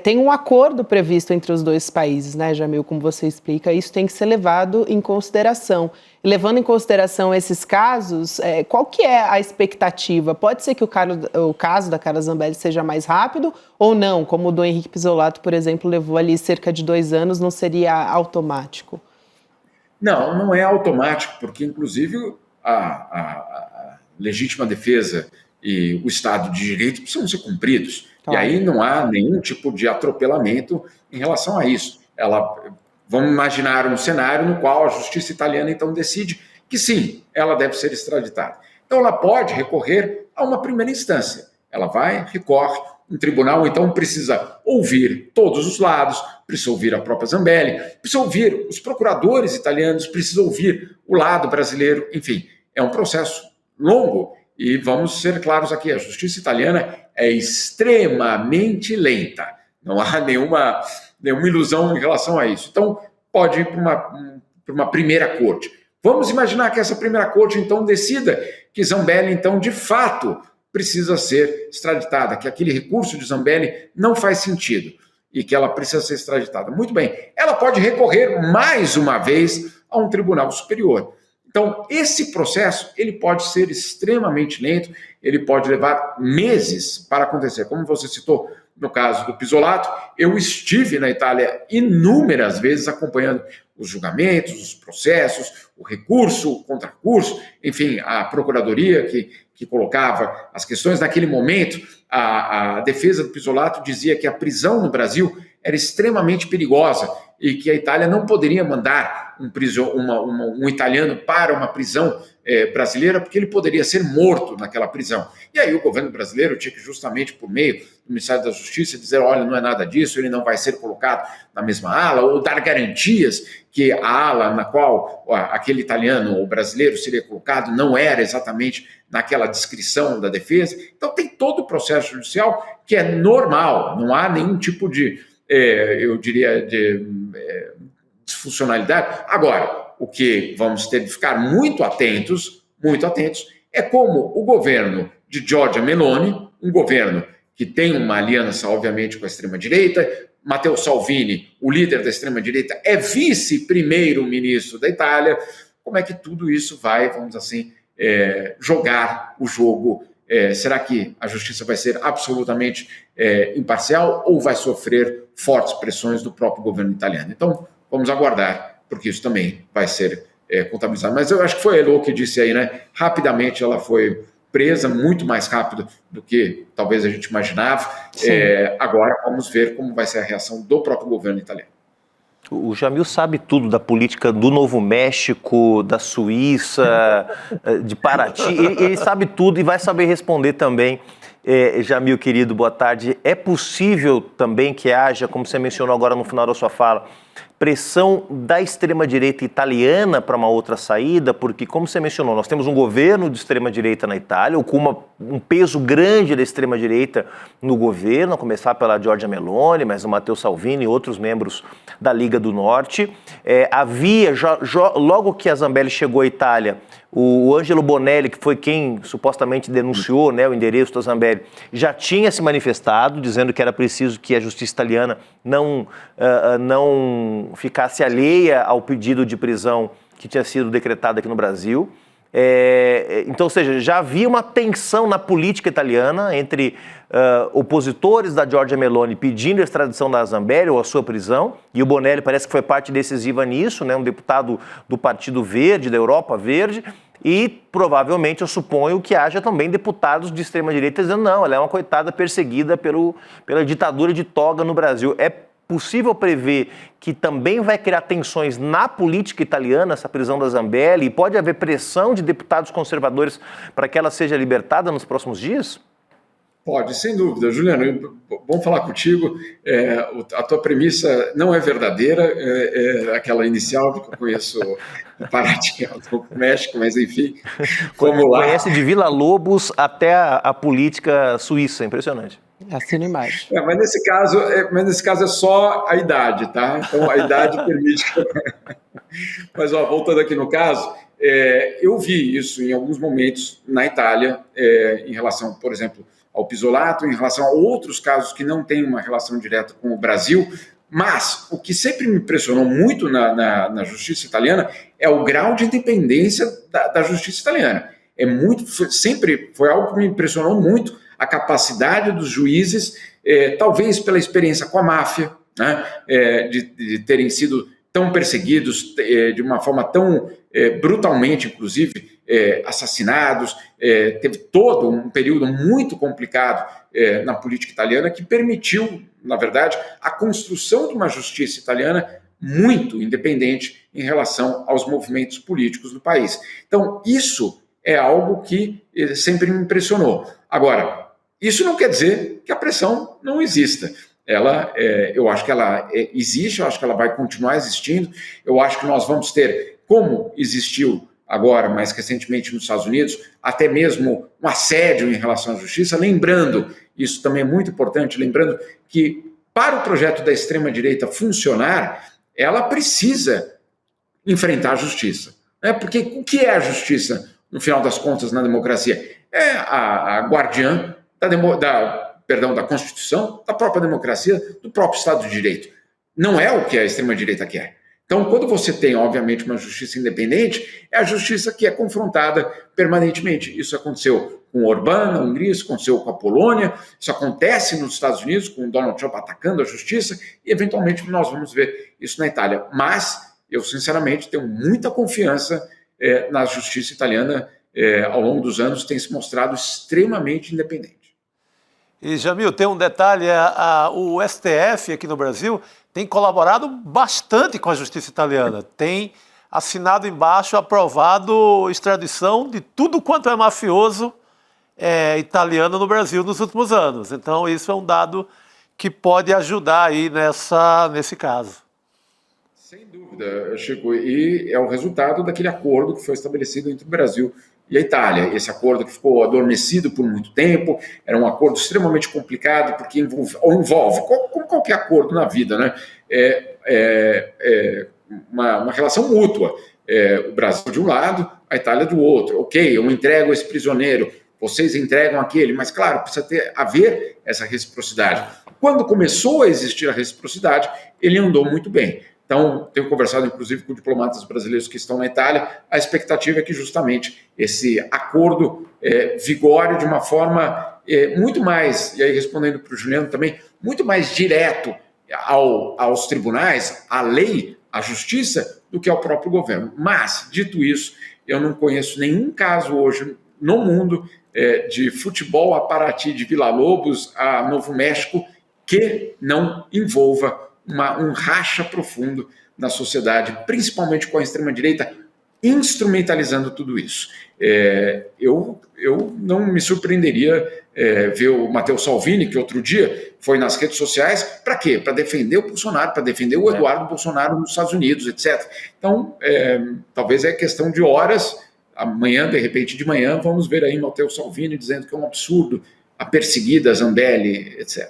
tem um acordo previsto entre os dois países, né, Jamil? Como você explica, isso tem que ser levado em consideração. E levando em consideração esses casos, qual que é a expectativa? Pode ser que o caso da Carla Zambelli seja mais rápido ou não? Como o do Henrique Pisolato, por exemplo, levou ali cerca de 2 anos, não seria automático? Não é automático, porque inclusive a legítima defesa e o Estado de Direito precisam ser cumpridos. Claro. E aí não há nenhum tipo de atropelamento em relação a isso. Vamos imaginar um cenário no qual a justiça italiana então decide que sim, ela deve ser extraditada. Então ela pode recorrer a uma primeira instância. Ela vai, recorre, um tribunal então precisa ouvir todos os lados, precisa ouvir a própria Zambelli, precisa ouvir os procuradores italianos, precisa ouvir o lado brasileiro, enfim, é um processo longo e vamos ser claros aqui, a justiça italiana é extremamente lenta, não há nenhuma ilusão em relação a isso. Então pode ir para uma primeira corte. Vamos imaginar que essa primeira corte então decida que Zambelli então de fato precisa ser extraditada, que aquele recurso de Zambelli não faz sentido e que ela precisa ser extraditada. Muito bem, ela pode recorrer mais uma vez a um tribunal superior. Então, esse processo, ele pode ser extremamente lento, ele pode levar meses para acontecer. Como você citou no caso do Pisolato, eu estive na Itália inúmeras vezes acompanhando os julgamentos, os processos, o recurso, o contracurso, enfim, a procuradoria que colocava as questões. Naquele momento, a defesa do Pisolato dizia que a prisão no Brasil era extremamente perigosa e que a Itália não poderia mandar um italiano para uma prisão brasileira porque ele poderia ser morto naquela prisão. E aí o governo brasileiro tinha que justamente por meio do Ministério da Justiça dizer, olha, não é nada disso, ele não vai ser colocado na mesma ala, ou dar garantias que a ala na qual aquele italiano ou brasileiro seria colocado não era exatamente naquela descrição da defesa. Então tem todo o processo judicial que é normal, não há nenhum tipo de, eu diria, de disfuncionalidade. Agora, o que vamos ter de ficar muito atentos, é como o governo de Giorgia Meloni, um governo que tem uma aliança, obviamente, com a extrema-direita, Matteo Salvini, o líder da extrema-direita, é vice-primeiro-ministro da Itália, como é que tudo isso vai, vamos assim, jogar o jogo? Será que a justiça vai ser absolutamente imparcial ou vai sofrer fortes pressões do próprio governo italiano? Então, vamos aguardar, porque isso também vai ser contabilizado. Mas eu acho que foi a Elo que disse aí, né? Rapidamente ela foi presa, muito mais rápido do que talvez a gente imaginava. Agora vamos ver como vai ser a reação do próprio governo italiano. O Jamil sabe tudo da política do Novo México, da Suíça, de Paraty. Ele sabe tudo e vai saber responder também. Jamil, querido, boa tarde. É possível também que haja, como você mencionou agora no final da sua fala, pressão da extrema-direita italiana para uma outra saída? Porque, como você mencionou, nós temos um governo de extrema-direita na Itália, com um peso grande da extrema-direita no governo, a começar pela Giorgia Meloni, mas o Matteo Salvini e outros membros da Liga do Norte. Havia, logo que a Zambelli chegou à Itália, o Angelo Bonelli, que foi quem supostamente denunciou, né, o endereço da Zambelli, já tinha se manifestado, dizendo que era preciso que a justiça italiana não ficasse alheia ao pedido de prisão que tinha sido decretado aqui no Brasil. Então, ou seja, já havia uma tensão na política italiana entre opositores da Giorgia Meloni pedindo a extradição da Zambelli ou a sua prisão, e o Bonelli parece que foi parte decisiva nisso, né, um deputado do Partido Verde, da Europa Verde, e provavelmente eu suponho que haja também deputados de extrema-direita dizendo não, ela é uma coitada perseguida pela ditadura de toga no Brasil. É possível prever que também vai criar tensões na política italiana, essa prisão da Zambelli, e pode haver pressão de deputados conservadores para que ela seja libertada nos próximos dias? Pode, sem dúvida. Juliano, bom falar contigo. A tua premissa não é verdadeira, aquela inicial que eu conheço do Paraty, do México, mas enfim, vamos lá. Conhece de Vila Lobos até a política suíça, impressionante. Assina embaixo. Mas nesse caso é só a idade, tá? Então a idade permite. Mas voltando aqui no caso, eu vi isso em alguns momentos na Itália, em relação, por exemplo, ao Pisolato, em relação a outros casos que não têm uma relação direta com o Brasil, mas o que sempre me impressionou muito na justiça italiana é o grau de independência da justiça italiana. Sempre foi algo que me impressionou muito, a capacidade dos juízes, talvez pela experiência com a máfia, né, de terem sido tão perseguidos de uma forma tão brutalmente, inclusive, assassinados, teve todo um período muito complicado na política italiana que permitiu, na verdade, a construção de uma justiça italiana muito independente em relação aos movimentos políticos do país. Então, isso é algo que sempre me impressionou. Agora, isso não quer dizer que a pressão não exista. Eu acho que ela existe, eu acho que ela vai continuar existindo, eu acho que nós vamos ter, como existiu agora, mais recentemente nos Estados Unidos, até mesmo um assédio em relação à justiça, lembrando, isso também é muito importante, lembrando que para o projeto da extrema-direita funcionar, ela precisa enfrentar a justiça. Né? Porque o que é a justiça, no final das contas, na democracia? É a guardiã da Constituição, da própria democracia, do próprio Estado de Direito. Não é o que a extrema-direita quer. Então, quando você tem, obviamente, uma justiça independente, é a justiça que é confrontada permanentemente. Isso aconteceu com Orbán na Hungria, isso aconteceu com a Polônia, isso acontece nos Estados Unidos, com o Donald Trump atacando a justiça, e, eventualmente, nós vamos ver isso na Itália. Mas, eu, sinceramente, tenho muita confiança na justiça italiana. Ao longo dos anos, tem se mostrado extremamente independente. E, Jamil, tem um detalhe, o STF aqui no Brasil tem colaborado bastante com a justiça italiana, tem assinado embaixo, aprovado extradição de tudo quanto é mafioso italiano no Brasil nos últimos anos. Então, isso é um dado que pode ajudar aí nesse caso. Sem dúvida, Chico, e é o resultado daquele acordo que foi estabelecido entre o Brasil e a Itália. Esse acordo que ficou adormecido por muito tempo, era um acordo extremamente complicado, porque envolve como qualquer acordo na vida, né? Uma relação mútua. O Brasil de um lado, a Itália do outro. Ok, eu entrego esse prisioneiro, vocês entregam aquele, mas claro, precisa haver essa reciprocidade. Quando começou a existir a reciprocidade, ele andou muito bem. Então, tenho conversado, inclusive, com diplomatas brasileiros que estão na Itália, a expectativa é que justamente esse acordo vigore de uma forma muito mais, e aí respondendo para o Juliano também, muito mais direto aos tribunais, à lei, à justiça, do que ao próprio governo. Mas, dito isso, eu não conheço nenhum caso hoje no mundo de futebol a Paraty, de Villa-Lobos a Novo México, que não envolva um racha profundo na sociedade, principalmente com a extrema-direita, instrumentalizando tudo isso. Eu não me surpreenderia ver o Matteo Salvini, que outro dia foi nas redes sociais, para quê? Para defender o Bolsonaro, para defender o Eduardo Bolsonaro nos Estados Unidos, etc. Então, talvez é questão de horas, amanhã, de repente de manhã, vamos ver aí Matteo Salvini dizendo que é um absurdo a perseguida Zambelli, etc.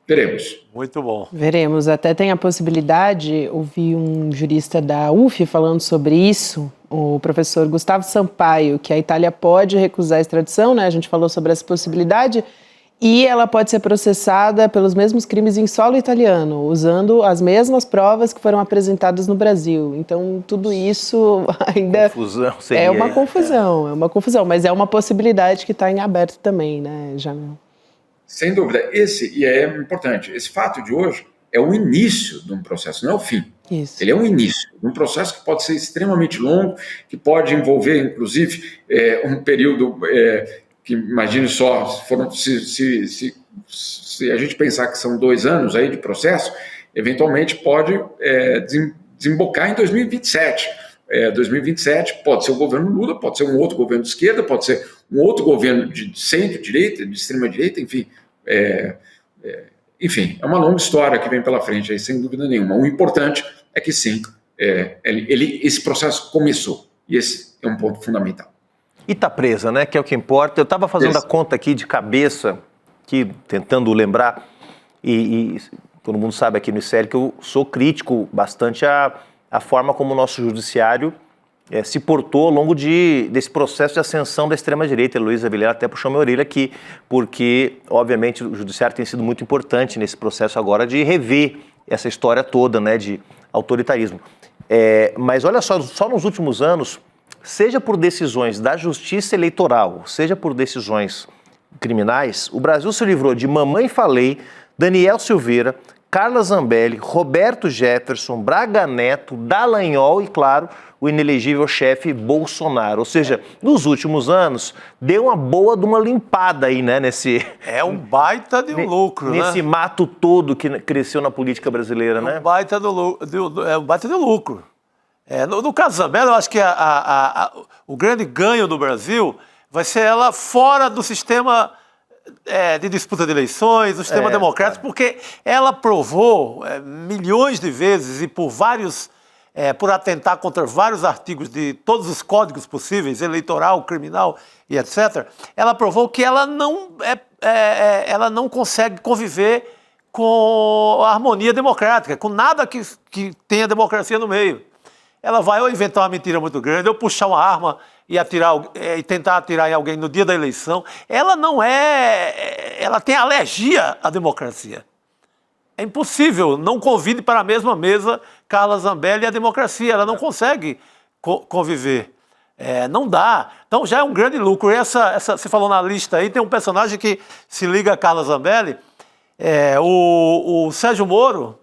Veremos. Muito bom. Veremos. Até tem a possibilidade, ouvi um jurista da UF falando sobre isso, o professor Gustavo Sampaio, que a Itália pode recusar a extradição, né? A gente falou sobre essa possibilidade, e ela pode ser processada pelos mesmos crimes em solo italiano, usando as mesmas provas que foram apresentadas no Brasil. Então, tudo isso ainda é uma confusão, mas é uma possibilidade que está em aberto também, né, Jamil? Sem dúvida. E é importante, esse fato de hoje é o início de um processo, não é o fim. Isso. Ele é um início de um processo que pode ser extremamente longo, que pode envolver, inclusive, um período que, imagine só, se a gente pensar que são 2 anos aí de processo, eventualmente pode desembocar em 2027. 2027 pode ser o governo Lula, pode ser um outro governo de esquerda, pode ser um outro governo de centro-direita, de extrema-direita, enfim. Enfim, é uma longa história que vem pela frente, aí, sem dúvida nenhuma. O importante é que, sim, esse processo começou, e esse é um ponto fundamental. E está presa, né? Que é o que importa. Eu estava fazendo a conta aqui de cabeça, aqui, tentando lembrar, e todo mundo sabe aqui no ICL que eu sou crítico bastante a forma como o nosso judiciário se portou ao longo desse processo de ascensão da extrema-direita. Luísa Villar até puxou minha orelha aqui, porque, obviamente, o judiciário tem sido muito importante nesse processo agora de rever essa história toda, né, de autoritarismo. Mas olha só nos últimos anos, seja por decisões da justiça eleitoral, seja por decisões criminais, o Brasil se livrou de Mamãe Falei, Daniel Silveira, Carla Zambelli, Roberto Jefferson, Braga Neto, Dallagnol e, claro, o inelegível chefe Bolsonaro. Ou seja, nos últimos anos, deu uma boa de uma limpada aí, né? É um baita de um lucro, nesse né? mato todo que cresceu na política brasileira, né? Um baita de lucro. No caso da Zambelli, eu acho que o grande ganho do Brasil vai ser ela fora do sistema de disputa de eleições, do sistema democrático, porque ela provou milhões de vezes e por atentar contra vários artigos de todos os códigos possíveis, eleitoral, criminal e etc., ela provou que ela não consegue conviver com a harmonia democrática, com nada que tenha democracia no meio. Ela vai ou inventar uma mentira muito grande, ou puxar uma arma e tentar atirar em alguém no dia da eleição. Ela ela tem alergia à democracia. É impossível, não convide para a mesma mesa Carla Zambelli e a democracia. Ela não consegue conviver. Não dá. Então já é um grande lucro. Você falou na lista aí, tem um personagem que se liga a Carla Zambelli, o Sérgio Moro,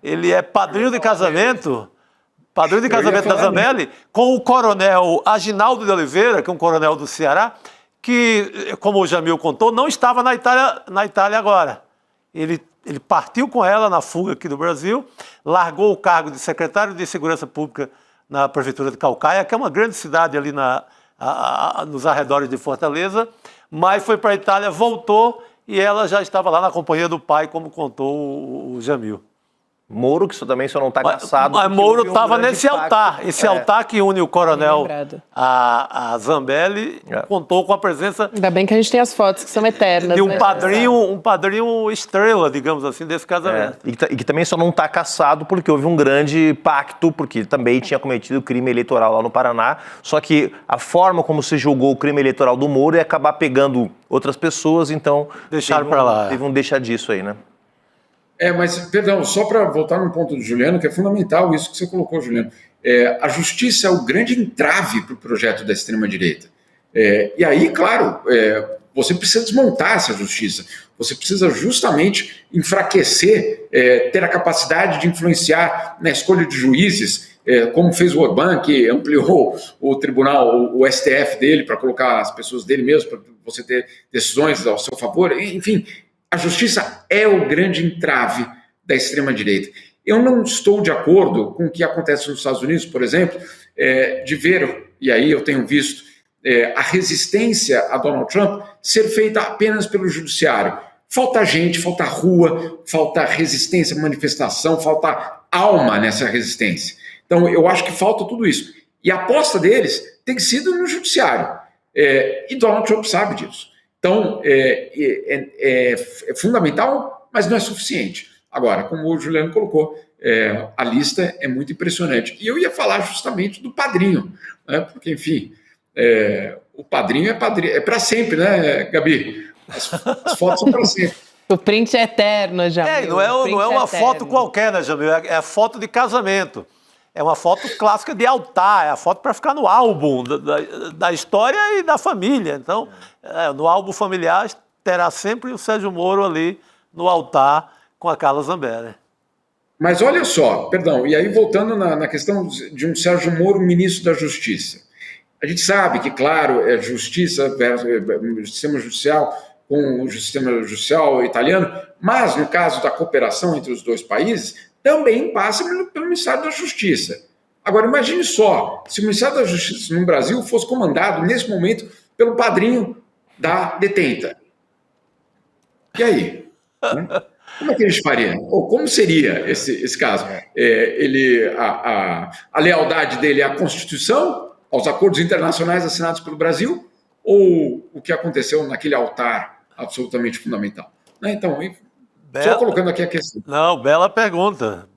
ele é padrinho de casamento da Zambelli, com o coronel Aginaldo de Oliveira, que é um coronel do Ceará, que, como o Jamil contou, não estava na Itália agora. Ele partiu com ela na fuga aqui do Brasil, largou o cargo de secretário de Segurança Pública na prefeitura de Caucaia, que é uma grande cidade ali nos arredores de Fortaleza, mas foi para a Itália, voltou e ela já estava lá na companhia do pai, como contou o Jamil. Moro, que isso também só não está caçado. Mas Moro estava nesse altar. Esse altar que une o coronel a Zambelli contou com a presença. Ainda bem que a gente tem as fotos que são eternas. De um padrinho estrela, digamos assim, desse casamento. E que também só não está caçado porque houve um grande pacto, porque ele também tinha cometido crime eleitoral lá no Paraná. Só que a forma como se julgou o crime eleitoral do Moro é acabar pegando outras pessoas, então. Deixaram para lá. Teve um deixar disso aí, né? Mas, perdão, só para voltar no ponto do Juliano, que é fundamental isso que você colocou, Juliano. A justiça é o grande entrave para o projeto da extrema-direita. E aí, claro, você precisa desmontar essa justiça. Você precisa justamente enfraquecer, ter a capacidade de influenciar na escolha de juízes, como fez o Orbán, que ampliou o tribunal, o STF dele, para colocar as pessoas dele mesmo, para você ter decisões ao seu favor, enfim. A justiça é o grande entrave da extrema-direita. Eu não estou de acordo com o que acontece nos Estados Unidos, por exemplo, de ver, e aí eu tenho visto, a resistência a Donald Trump ser feita apenas pelo judiciário. Falta gente, falta rua, falta resistência, manifestação, falta alma nessa resistência. Então, eu acho que falta tudo isso. E a aposta deles tem sido no judiciário. E Donald Trump sabe disso. Então, é fundamental, mas não é suficiente. Agora, como o Juliano colocou, a lista é muito impressionante. E eu ia falar justamente do padrinho, né? Porque, enfim, o padrinho é para sempre, né, Gabi? As fotos são para sempre. O print é eterno, Jamil. Não é uma foto qualquer, né, Jamil? É a foto de casamento. É uma foto clássica de altar, é a foto para ficar no álbum da história e da família. Então, no álbum familiar terá sempre o Sérgio Moro ali no altar com a Carla Zambelli. Mas olha só, perdão, e aí voltando na questão de um Sérgio Moro ministro da Justiça. A gente sabe que, claro, é justiça versus o sistema judicial com o sistema judicial italiano, mas no caso da cooperação entre os dois países, também passa pelo Ministério da Justiça. Agora, imagine só, se o Ministério da Justiça no Brasil fosse comandado, nesse momento, pelo padrinho da detenta. E aí? Né? Como é que a gente faria? Ou como seria esse caso? A lealdade dele à Constituição, aos acordos internacionais assinados pelo Brasil, ou o que aconteceu naquele altar absolutamente fundamental? Né? Então, só colocando aqui a questão. Não, bela pergunta,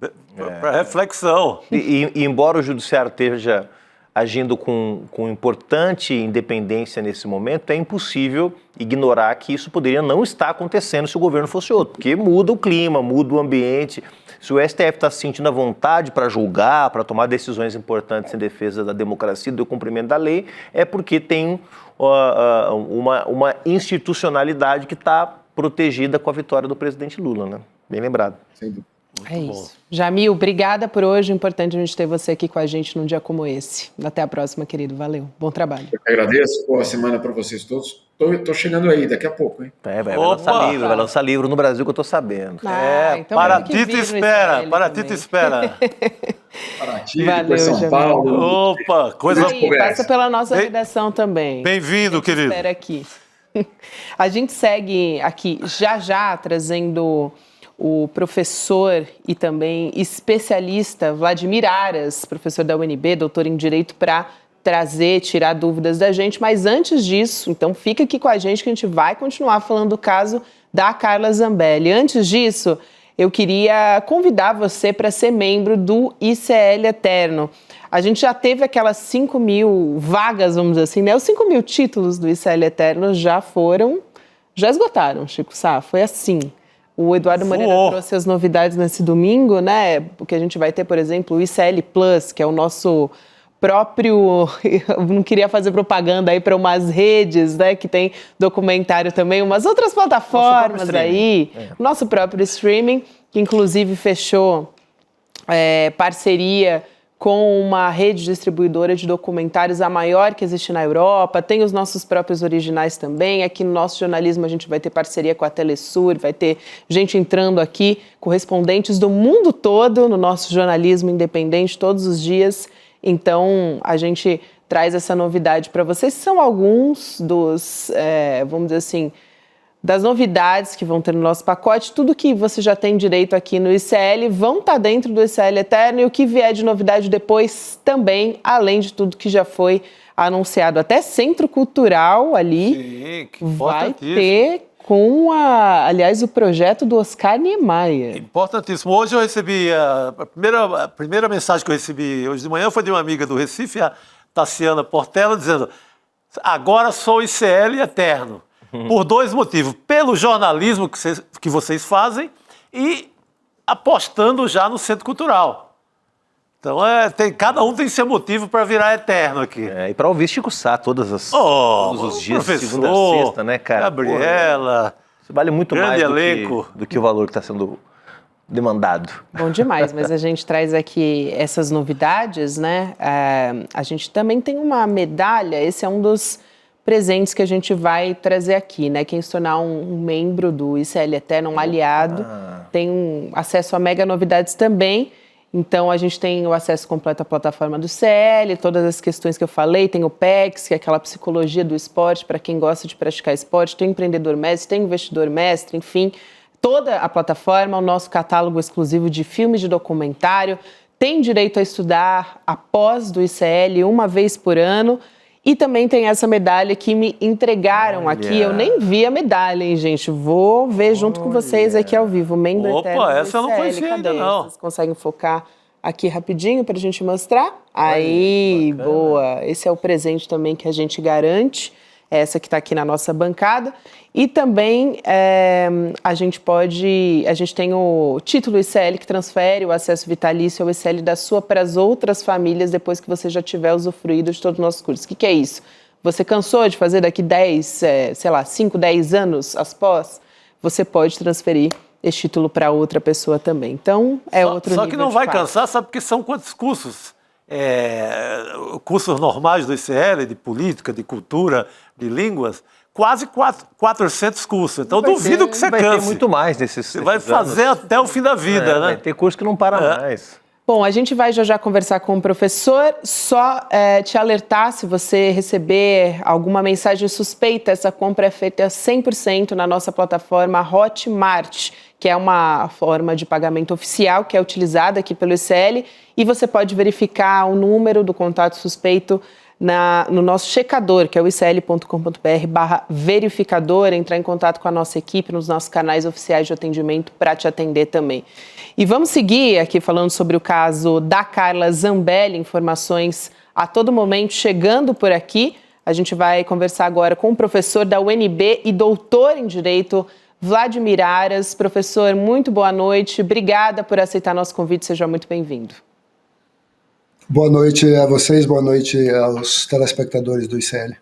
para reflexão. E embora o judiciário esteja agindo com importante independência nesse momento, é impossível ignorar que isso poderia não estar acontecendo se o governo fosse outro, porque muda o clima, muda o ambiente. Se o STF está se sentindo à vontade para julgar, para tomar decisões importantes em defesa da democracia e do cumprimento da lei, é porque tem uma institucionalidade que está protegida com a vitória do presidente Lula, né? Bem lembrado. Sem dúvida. É isso. Jamil, obrigada por hoje. Importante a gente ter você aqui com a gente num dia como esse. Até a próxima, querido. Valeu. Bom trabalho. Eu que agradeço. Boa semana para vocês todos. Tô chegando aí daqui a pouco, hein? Vai lançar livro no Brasil que eu tô sabendo. Então Paratito espera, Paratito espera. Paraty, Valeu, depois São Jamil. Paulo. Opa, coisa... Aí, passa pela nossa redação também. Bem-vindo, querido. Espera aqui. A gente segue aqui já trazendo o professor e também especialista Vladimir Aras, professor da UNB, doutor em Direito, para tirar dúvidas da gente. Mas antes disso, então fica aqui com a gente que a gente vai continuar falando do caso da Carla Zambelli. Antes disso, eu queria convidar você para ser membro do ICL Eterno. A gente já teve aquelas 5.000 vagas, vamos dizer assim, né? Os 5.000 títulos do ICL Eterno já esgotaram, Chico Sá, foi assim. O Eduardo Moreira trouxe as novidades nesse domingo, né? Porque a gente vai ter, por exemplo, o ICL Plus, que é o nosso próprio... Eu não queria fazer propaganda aí para umas redes, né? Que tem documentário também, umas outras plataformas aí. Nosso próprio streaming, que inclusive fechou parceria com uma rede distribuidora de documentários, a maior que existe na Europa. Tem os nossos próprios originais também. Aqui no nosso jornalismo a gente vai ter parceria com a Telesur, vai ter gente entrando aqui, correspondentes do mundo todo no nosso jornalismo independente todos os dias. Então a gente traz essa novidade para vocês. São alguns dos, vamos dizer assim, das novidades que vão ter no nosso pacote. Tudo que você já tem direito aqui no ICL vão estar dentro do ICL Eterno, e o que vier de novidade depois também, além de tudo que já foi anunciado. Até Centro Cultural ali vai ter com aliás, o projeto do Oscar Niemeyer. Importantíssimo. Hoje eu recebi, a primeira mensagem que eu recebi hoje de manhã foi de uma amiga do Recife, a Tassiana Portela, dizendo: agora sou ICL Eterno. Por dois motivos: pelo jornalismo que vocês fazem e apostando já no Centro Cultural. Então, cada um tem seu motivo para virar eterno aqui. E para ouvir Chico Sá todos os dias, segunda a sexta, né, cara? Gabriela. Isso vale muito mais do que o valor que está sendo demandado. Bom demais, mas a gente traz aqui essas novidades, né? A gente também tem uma medalha, esse é um dos presentes que a gente vai trazer aqui, né? Quem se tornar um membro do ICL Eterno, um aliado, tem acesso a mega novidades também. Então, a gente tem o acesso completo à plataforma do ICL, todas as questões que eu falei, tem o PEX, que é aquela psicologia do esporte, para quem gosta de praticar esporte, tem o empreendedor mestre, tem o investidor mestre, enfim, toda a plataforma, o nosso catálogo exclusivo de filmes de documentário, tem direito a estudar a pós do ICL uma vez por ano. E também tem essa medalha que me entregaram aqui. Eu nem vi a medalha, hein, gente? Vou ver junto com vocês aqui ao vivo. Membro Eterno do essa eu não conhecia ainda, não. Vocês conseguem focar aqui rapidinho para a gente mostrar? Aí, boa. Esse é o presente também que a gente garante. Essa que está aqui na nossa bancada. E também a gente tem o título ICL que transfere o acesso vitalício ao ICL da sua para as outras famílias depois que você já tiver usufruído de todos os nossos cursos. O que é isso? Você cansou de fazer daqui 5, 10 anos as pós? Você pode transferir esse título para outra pessoa também. Então, outro nível. Só que não vai cansar, sabe porque são quantos cursos? Cursos normais do ICL, de política, de cultura, de línguas, quase 400 cursos. Então, duvido que você canse. Vai ter muito mais nesses Você vai fazer até o fim da vida, né? Vai ter curso que não para mais. Bom, a gente vai já conversar com o professor. Só te alertar, se você receber alguma mensagem suspeita, essa compra é feita 100% na nossa plataforma Hotmart, que é uma forma de pagamento oficial que é utilizada aqui pelo ICL, e você pode verificar o número do contato suspeito no nosso checador, que é o icl.com.br/verificador, entrar em contato com a nossa equipe nos nossos canais oficiais de atendimento para te atender também. E vamos seguir aqui falando sobre o caso da Carla Zambelli, informações a todo momento chegando por aqui. A gente vai conversar agora com o professor da UNB e doutor em Direito, Vladimir Aras. Professor, muito boa noite, obrigada por aceitar nosso convite, seja muito bem-vindo. Boa noite a vocês, boa noite aos telespectadores do ICL.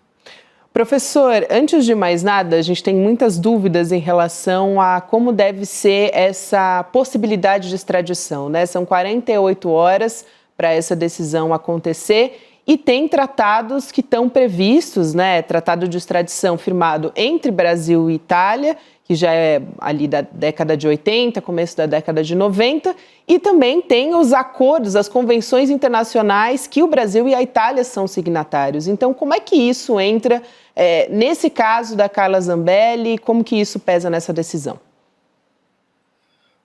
Professor, antes de mais nada, a gente tem muitas dúvidas em relação a como deve ser essa possibilidade de extradição, né? São 48 horas para essa decisão acontecer e tem tratados que estão previstos, né? Tratado de extradição firmado entre Brasil e Itália, que já é ali da década de 80, começo da década de 90, e também tem os acordos, as convenções internacionais que o Brasil e a Itália são signatários. Então, como é que isso entra nesse caso da Carla Zambelli, como que isso pesa nessa decisão?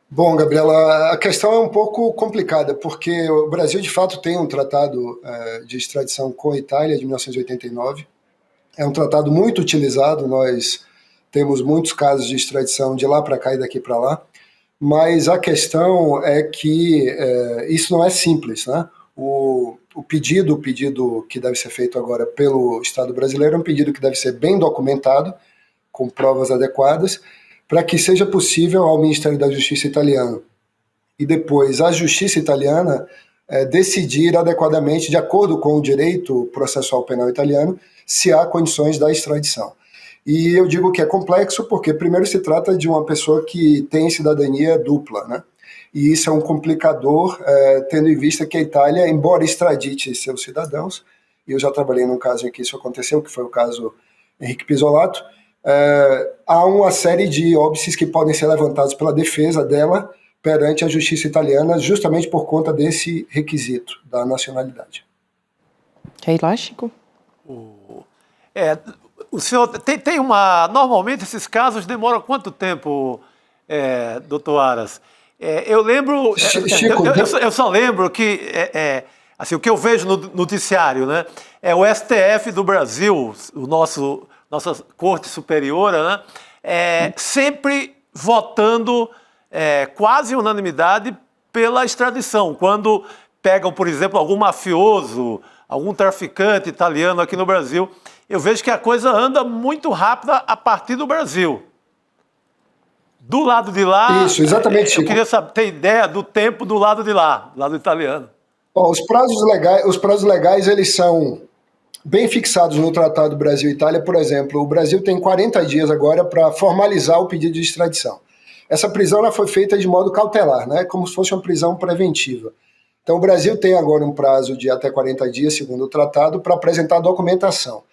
Bom, Gabriela, a questão é um pouco complicada, porque o Brasil, de fato, tem um tratado de extradição com a Itália de 1989. É um tratado muito utilizado, nós temos muitos casos de extradição de lá para cá e daqui para lá, mas a questão é que isso não é simples, né? O pedido que deve ser feito agora pelo Estado brasileiro é um pedido que deve ser bem documentado, com provas adequadas, para que seja possível ao Ministério da Justiça italiano e depois a Justiça italiana decidir adequadamente, de acordo com o direito processual penal italiano, se há condições da extradição. E eu digo que é complexo porque, primeiro, se trata de uma pessoa que tem cidadania dupla, né? E isso é um complicador, tendo em vista que a Itália, embora extradite seus cidadãos, e eu já trabalhei num caso em que isso aconteceu, que foi o caso Henrique Pisolato, há uma série de óbices que podem ser levantados pela defesa dela perante a justiça italiana, justamente por conta desse requisito da nacionalidade. É ilógico? O senhor tem uma... Normalmente esses casos demoram quanto tempo, doutor Aras? Eu lembro... Chico, eu só lembro que... assim, o que eu vejo no noticiário, né? É o STF do Brasil, nossa Corte Superiora, né? Sempre votando quase unanimidade pela extradição. Quando pegam, por exemplo, algum mafioso, algum traficante italiano aqui no Brasil, eu vejo que a coisa anda muito rápida a partir do Brasil. Do lado de lá... Isso, exatamente, Chico. Eu queria ter ideia do tempo do lado de lá, lado italiano. Bom, os prazos legais, eles são bem fixados no Tratado Brasil-Itália. Por exemplo, o Brasil tem 40 dias agora para formalizar o pedido de extradição. Essa prisão ela foi feita de modo cautelar, né? Como se fosse uma prisão preventiva. Então, o Brasil tem agora um prazo de até 40 dias, segundo o tratado, para apresentar a documentação.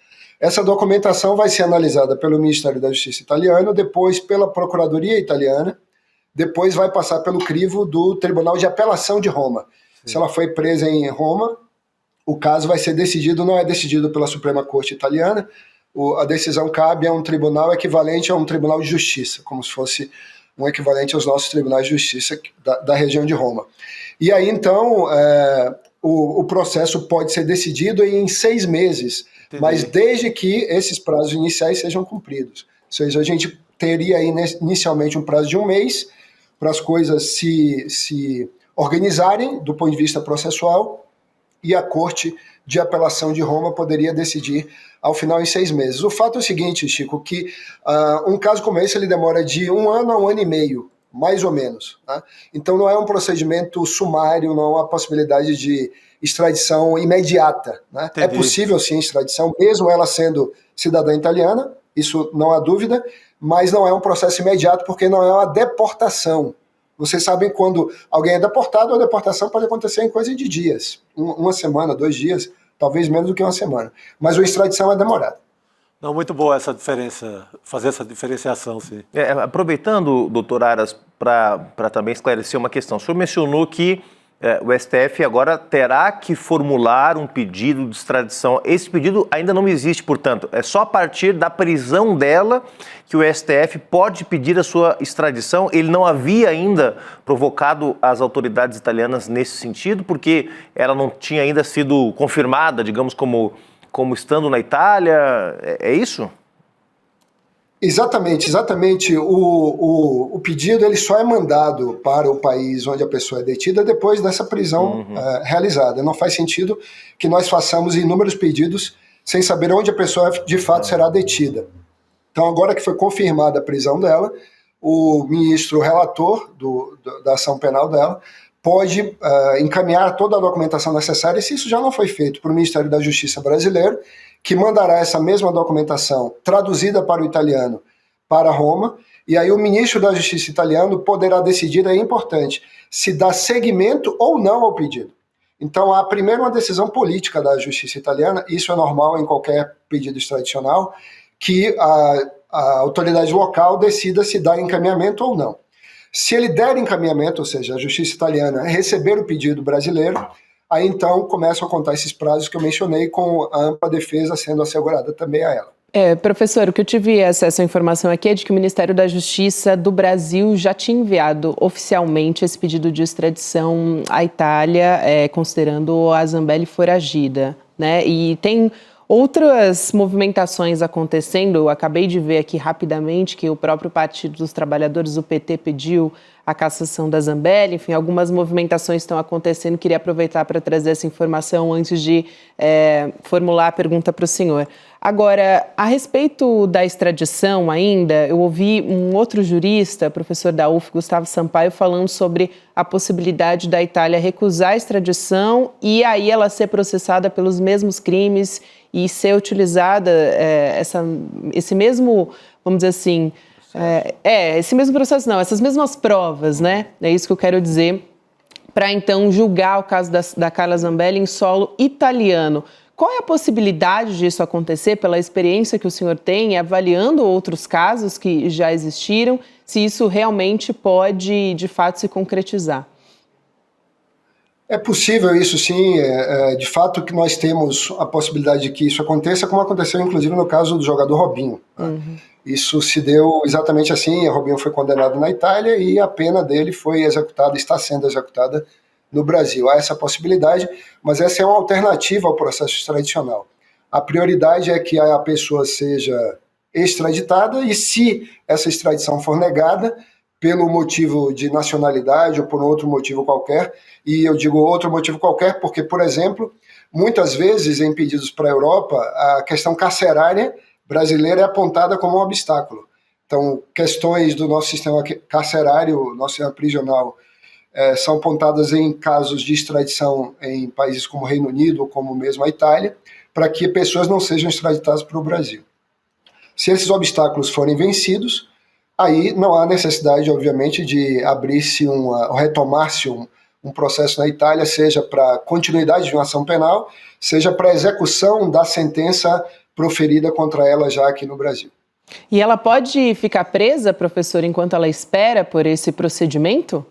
Essa documentação vai ser analisada pelo Ministério da Justiça italiano, depois pela Procuradoria italiana, depois vai passar pelo crivo do Tribunal de Apelação de Roma. Sim. Se ela foi presa em Roma, o caso vai ser decidido, não é decidido pela Suprema Corte italiana, a decisão cabe a um tribunal equivalente a um tribunal de justiça, como se fosse um equivalente aos nossos tribunais de justiça da região de Roma. E aí, então, o processo pode ser decidido em 6 meses, entendi, mas desde que esses prazos iniciais sejam cumpridos. Ou seja, a gente teria aí inicialmente um prazo de 1 mês para as coisas se organizarem do ponto de vista processual, e a Corte de Apelação de Roma poderia decidir ao final em 6 meses. O fato é o seguinte, Chico, que um caso como esse ele demora de 1 ano a 1 ano e meio, mais ou menos, né? Então não é um procedimento sumário, não há possibilidade de extradição imediata, né? É possível sim extradição, mesmo ela sendo cidadã italiana, isso não há dúvida, mas não é um processo imediato porque não é uma deportação. Vocês sabem, quando alguém é deportado, a deportação pode acontecer em coisa de dias, 1 semana, 2 dias, talvez menos do que 1 semana, mas a extradição é demorada. Não, muito boa essa diferença, fazer essa diferenciação, sim. Aproveitando, doutor Aras, para também esclarecer uma questão. O senhor mencionou que o STF agora terá que formular um pedido de extradição. Esse pedido ainda não existe, portanto, é só a partir da prisão dela que o STF pode pedir a sua extradição. Ele não havia ainda provocado as autoridades italianas nesse sentido, porque ela não tinha ainda sido confirmada, digamos, como estando na Itália. É isso? Exatamente. O pedido ele só é mandado para o país onde a pessoa é detida depois dessa prisão realizada. Não faz sentido que nós façamos inúmeros pedidos sem saber onde a pessoa de fato será detida. Então, agora que foi confirmada a prisão dela, o ministro relator da ação penal dela pode encaminhar toda a documentação necessária, se isso já não foi feito, para o Ministério da Justiça brasileiro, que mandará essa mesma documentação traduzida para o italiano para Roma, e aí o ministro da Justiça italiano poderá decidir, é importante, se dá seguimento ou não ao pedido. Então, há primeiro uma decisão política da Justiça italiana, isso é normal em qualquer pedido extradicional, que a autoridade local decida se dá encaminhamento ou não. Se ele der encaminhamento, ou seja, a Justiça italiana receber o pedido brasileiro, aí então começam a contar esses prazos que eu mencionei, com a ampla defesa sendo assegurada também a ela. Professor, o que eu tive acesso à informação aqui é de que o Ministério da Justiça do Brasil já tinha enviado oficialmente esse pedido de extradição à Itália, considerando a Zambelli foragida, né? E tem outras movimentações acontecendo. Eu acabei de ver aqui rapidamente que o próprio Partido dos Trabalhadores, o PT, pediu a cassação da Zambelli. Enfim, algumas movimentações estão acontecendo. Queria aproveitar para trazer essa informação antes de formular a pergunta para o senhor. Agora, a respeito da extradição ainda, eu ouvi um outro jurista, professor da UF, Gustavo Sampaio, falando sobre a possibilidade da Itália recusar a extradição e aí ela ser processada pelos mesmos crimes e ser utilizada esse mesmo, vamos dizer assim, esse mesmo processo não, essas mesmas provas, né? É isso que eu quero dizer, para então julgar o caso da Carla Zambelli em solo italiano. Qual é a possibilidade disso acontecer, pela experiência que o senhor tem, avaliando outros casos que já existiram, se isso realmente pode, de fato, se concretizar? É possível isso sim, de fato que nós temos a possibilidade de que isso aconteça, como aconteceu inclusive no caso do jogador Robinho. Uhum. Isso se deu exatamente assim, o Robinho foi condenado na Itália e a pena dele foi executada, está sendo executada no Brasil. Há essa possibilidade, mas essa é uma alternativa ao processo extradicional. A prioridade é que a pessoa seja extraditada e se essa extradição for negada, pelo motivo de nacionalidade ou por outro motivo qualquer, e eu digo outro motivo qualquer porque, por exemplo, muitas vezes em pedidos para a Europa, a questão carcerária brasileira é apontada como um obstáculo. Então, questões do nosso sistema carcerário, nosso sistema prisional, são apontadas em casos de extradição em países como o Reino Unido ou como mesmo a Itália, para que pessoas não sejam extraditadas para o Brasil. Se esses obstáculos forem vencidos, aí não há necessidade, obviamente, de abrir-se retomar-se um processo na Itália, seja para continuidade de uma ação penal, seja para execução da sentença proferida contra ela já aqui no Brasil. E ela pode ficar presa, professor, enquanto ela espera por esse procedimento?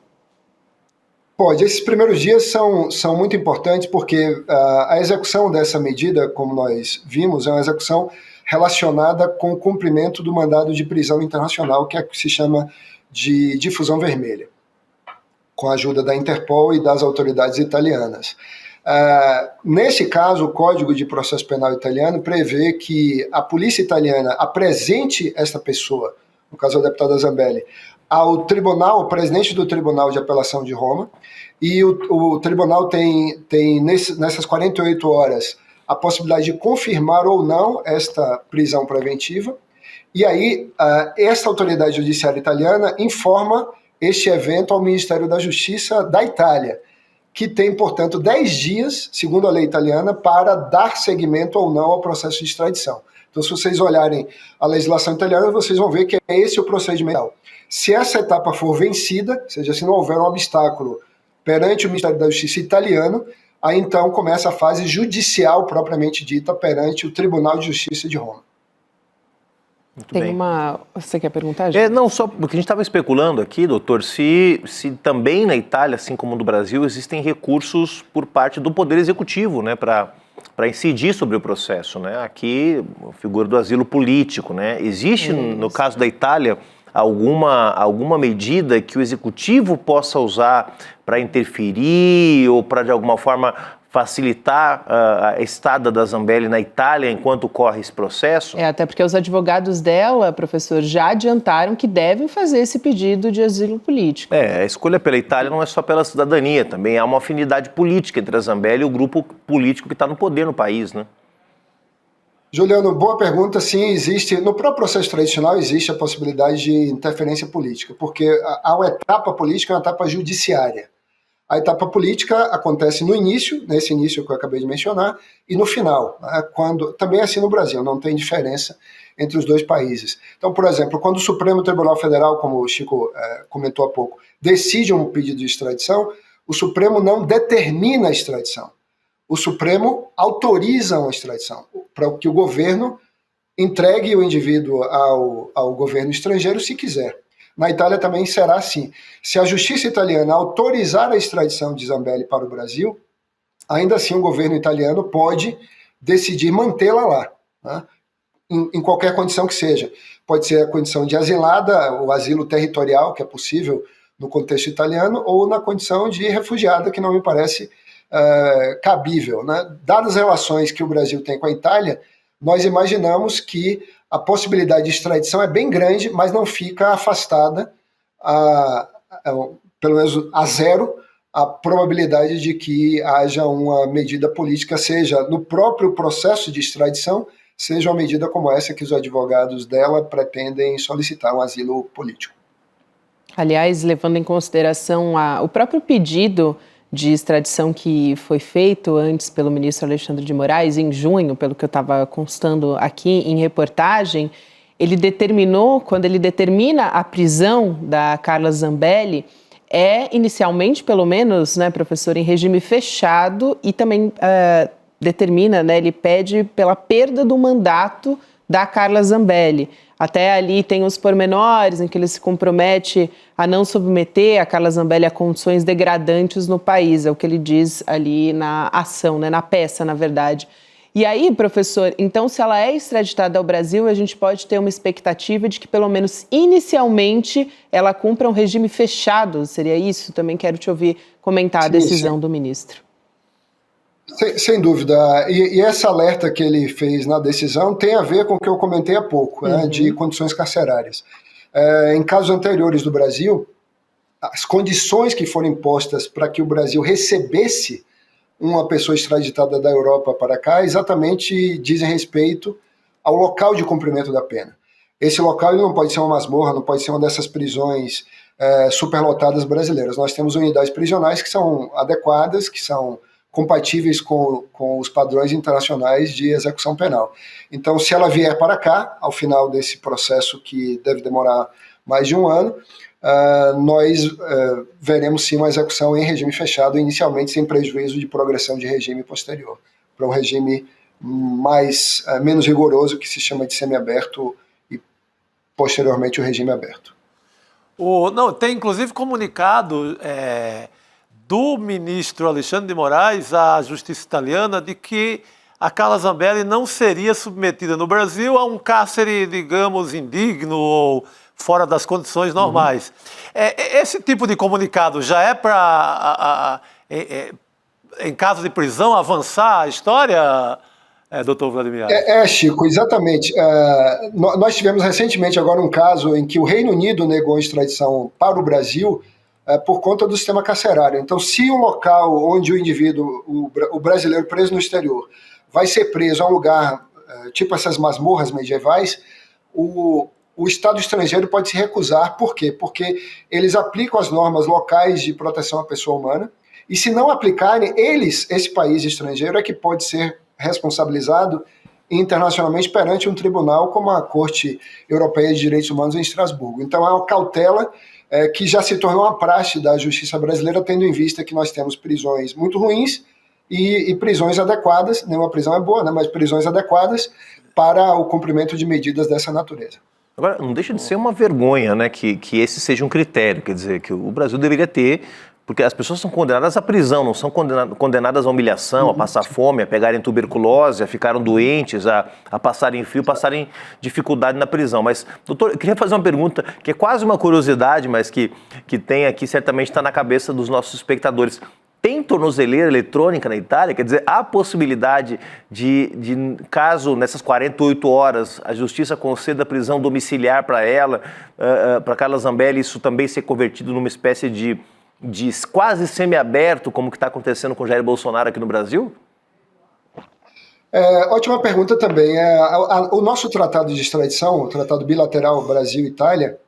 Pode. Esses primeiros dias são muito importantes porque a execução dessa medida, como nós vimos, é uma execução relacionada com o cumprimento do mandado de prisão internacional, que se chama de difusão vermelha, com a ajuda da Interpol e das autoridades italianas. Nesse caso, o Código de Processo Penal italiano prevê que a polícia italiana apresente essa pessoa, no caso a deputada Zambelli, ao tribunal, o presidente do Tribunal de Apelação de Roma, e o tribunal tem nessas 48 horas a possibilidade de confirmar ou não esta prisão preventiva, e aí essa autoridade judiciária italiana informa este evento ao Ministério da Justiça da Itália, que tem, portanto, 10 dias, segundo a lei italiana, para dar seguimento ou não ao processo de extradição. Então, se vocês olharem a legislação italiana, vocês vão ver que é esse o procedimento. Se essa etapa for vencida, ou seja, se não houver um obstáculo perante o Ministério da Justiça italiano, aí então começa a fase judicial propriamente dita perante o Tribunal de Justiça de Roma. Muito Tem bem. Você quer perguntar, gente? Não, só porque a gente estava especulando aqui, doutor, se também na Itália, assim como no Brasil, existem recursos por parte do Poder Executivo, né, para incidir sobre o processo, né? Aqui, a figura do asilo político, né? Existe, no caso da Itália, alguma medida que o Executivo possa usar para interferir ou para, de alguma forma, facilitar a estada da Zambelli na Itália enquanto corre esse processo? Até porque os advogados dela, professor, já adiantaram que devem fazer esse pedido de asilo político. A escolha pela Itália não é só pela cidadania, também há uma afinidade política entre a Zambelli e o grupo político que está no poder no país, né? Juliano, boa pergunta. Sim, existe. No próprio processo tradicional existe a possibilidade de interferência política, porque há uma etapa política e uma etapa judiciária. A etapa política acontece no início, nesse início que eu acabei de mencionar, e no final, né, quando também é assim no Brasil, não tem diferença entre os dois países. Então, por exemplo, quando o Supremo Tribunal Federal, como o Chico comentou há pouco, decide um pedido de extradição, o Supremo não determina a extradição. O Supremo autoriza uma extradição, para que o governo entregue o indivíduo ao governo estrangeiro se quiser. Na Itália também será assim. Se a justiça italiana autorizar a extradição de Zambelli para o Brasil, ainda assim o governo italiano pode decidir mantê-la lá, né? Em qualquer condição que seja. Pode ser a condição de asilada, o asilo territorial, que é possível no contexto italiano, ou na condição de refugiada, que não me parece cabível, né? Dadas as relações que o Brasil tem com a Itália, nós imaginamos que a possibilidade de extradição é bem grande, mas não fica afastada, pelo menos a zero, a probabilidade de que haja uma medida política, seja no próprio processo de extradição, seja uma medida como essa que os advogados dela pretendem solicitar, um asilo político. Aliás, levando em consideração o próprio pedido de extradição que foi feito antes pelo ministro Alexandre de Moraes, em junho, pelo que eu estava constando aqui em reportagem, ele determinou, quando ele determina a prisão da Carla Zambelli, inicialmente, pelo menos, né, professor, em regime fechado e também determina, né, ele pede pela perda do mandato da Carla Zambelli. Até ali tem os pormenores em que ele se compromete a não submeter a Carla Zambelli a condições degradantes no país, é o que ele diz ali na ação, né, na peça, na verdade. E aí, professor, então se ela é extraditada ao Brasil, a gente pode ter uma expectativa de que, pelo menos inicialmente, ela cumpra um regime fechado, seria isso? Também quero te ouvir comentar a decisão do ministro. Sem dúvida. E esse alerta que ele fez na decisão tem a ver com o que eu comentei há pouco, né, de condições carcerárias. Em casos anteriores do Brasil, as condições que foram impostas para que o Brasil recebesse uma pessoa extraditada da Europa para cá exatamente dizem respeito ao local de cumprimento da pena. Esse local ele não pode ser uma masmorra, não pode ser uma dessas prisões superlotadas brasileiras. Nós temos unidades prisionais que são adequadas, que são compatíveis com os padrões internacionais de execução penal. Então, se ela vier para cá, ao final desse processo que deve demorar mais de um ano, nós veremos sim uma execução em regime fechado, inicialmente sem prejuízo de progressão de regime posterior, para um regime menos rigoroso, que se chama de semiaberto, e posteriormente o regime aberto. Tem inclusive comunicado do ministro Alexandre de Moraes à justiça italiana de que a Carla Zambelli não seria submetida no Brasil a um cárcere, digamos, indigno ou fora das condições normais. Esse tipo de comunicado já é para, em caso de prisão, avançar a história, doutor Vladimir? Chico, exatamente. Nós tivemos recentemente agora um caso em que o Reino Unido negou a extradição para o Brasil por conta do sistema carcerário. Então, se o local onde o indivíduo, o brasileiro preso no exterior, vai ser preso a um lugar tipo essas masmorras medievais, o Estado estrangeiro pode se recusar. Por quê? Porque eles aplicam as normas locais de proteção à pessoa humana, e se não aplicarem, esse país estrangeiro é que pode ser responsabilizado internacionalmente perante um tribunal como a Corte Europeia de Direitos Humanos em Estrasburgo. Então, é uma cautela que já se tornou uma praxe da justiça brasileira, tendo em vista que nós temos prisões muito ruins e prisões adequadas, nenhuma prisão é boa, né, mas prisões adequadas para o cumprimento de medidas dessa natureza. Agora, não deixa de ser uma vergonha, né, que esse seja um critério, quer dizer, que o Brasil deveria ter, porque as pessoas são condenadas à prisão, não são condenadas à humilhação, a passar fome, a pegarem tuberculose, a ficarem doentes, a passarem frio, passarem dificuldade na prisão. Mas, doutor, eu queria fazer uma pergunta que é quase uma curiosidade, mas que tem aqui, certamente está na cabeça dos nossos espectadores. Tem tornozeleira eletrônica na Itália? Quer dizer, há possibilidade de caso nessas 48 horas a justiça conceda prisão domiciliar para ela, para Carla Zambelli, isso também ser convertido numa espécie de quase semiaberto, como que está acontecendo com Jair Bolsonaro aqui no Brasil? Ótima pergunta também. O nosso tratado de extradição, o tratado bilateral Brasil-Itália,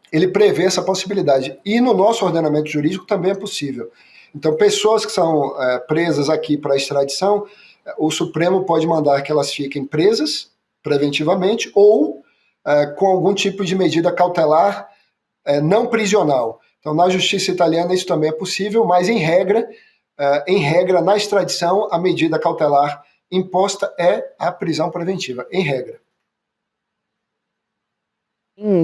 ele prevê essa possibilidade. E no nosso ordenamento jurídico também é possível. Então, pessoas que são presas aqui para extradição, o Supremo pode mandar que elas fiquem presas preventivamente ou com algum tipo de medida cautelar não prisional. Então, na justiça italiana isso também é possível, mas em regra, na extradição, a medida cautelar imposta é a prisão preventiva, em regra.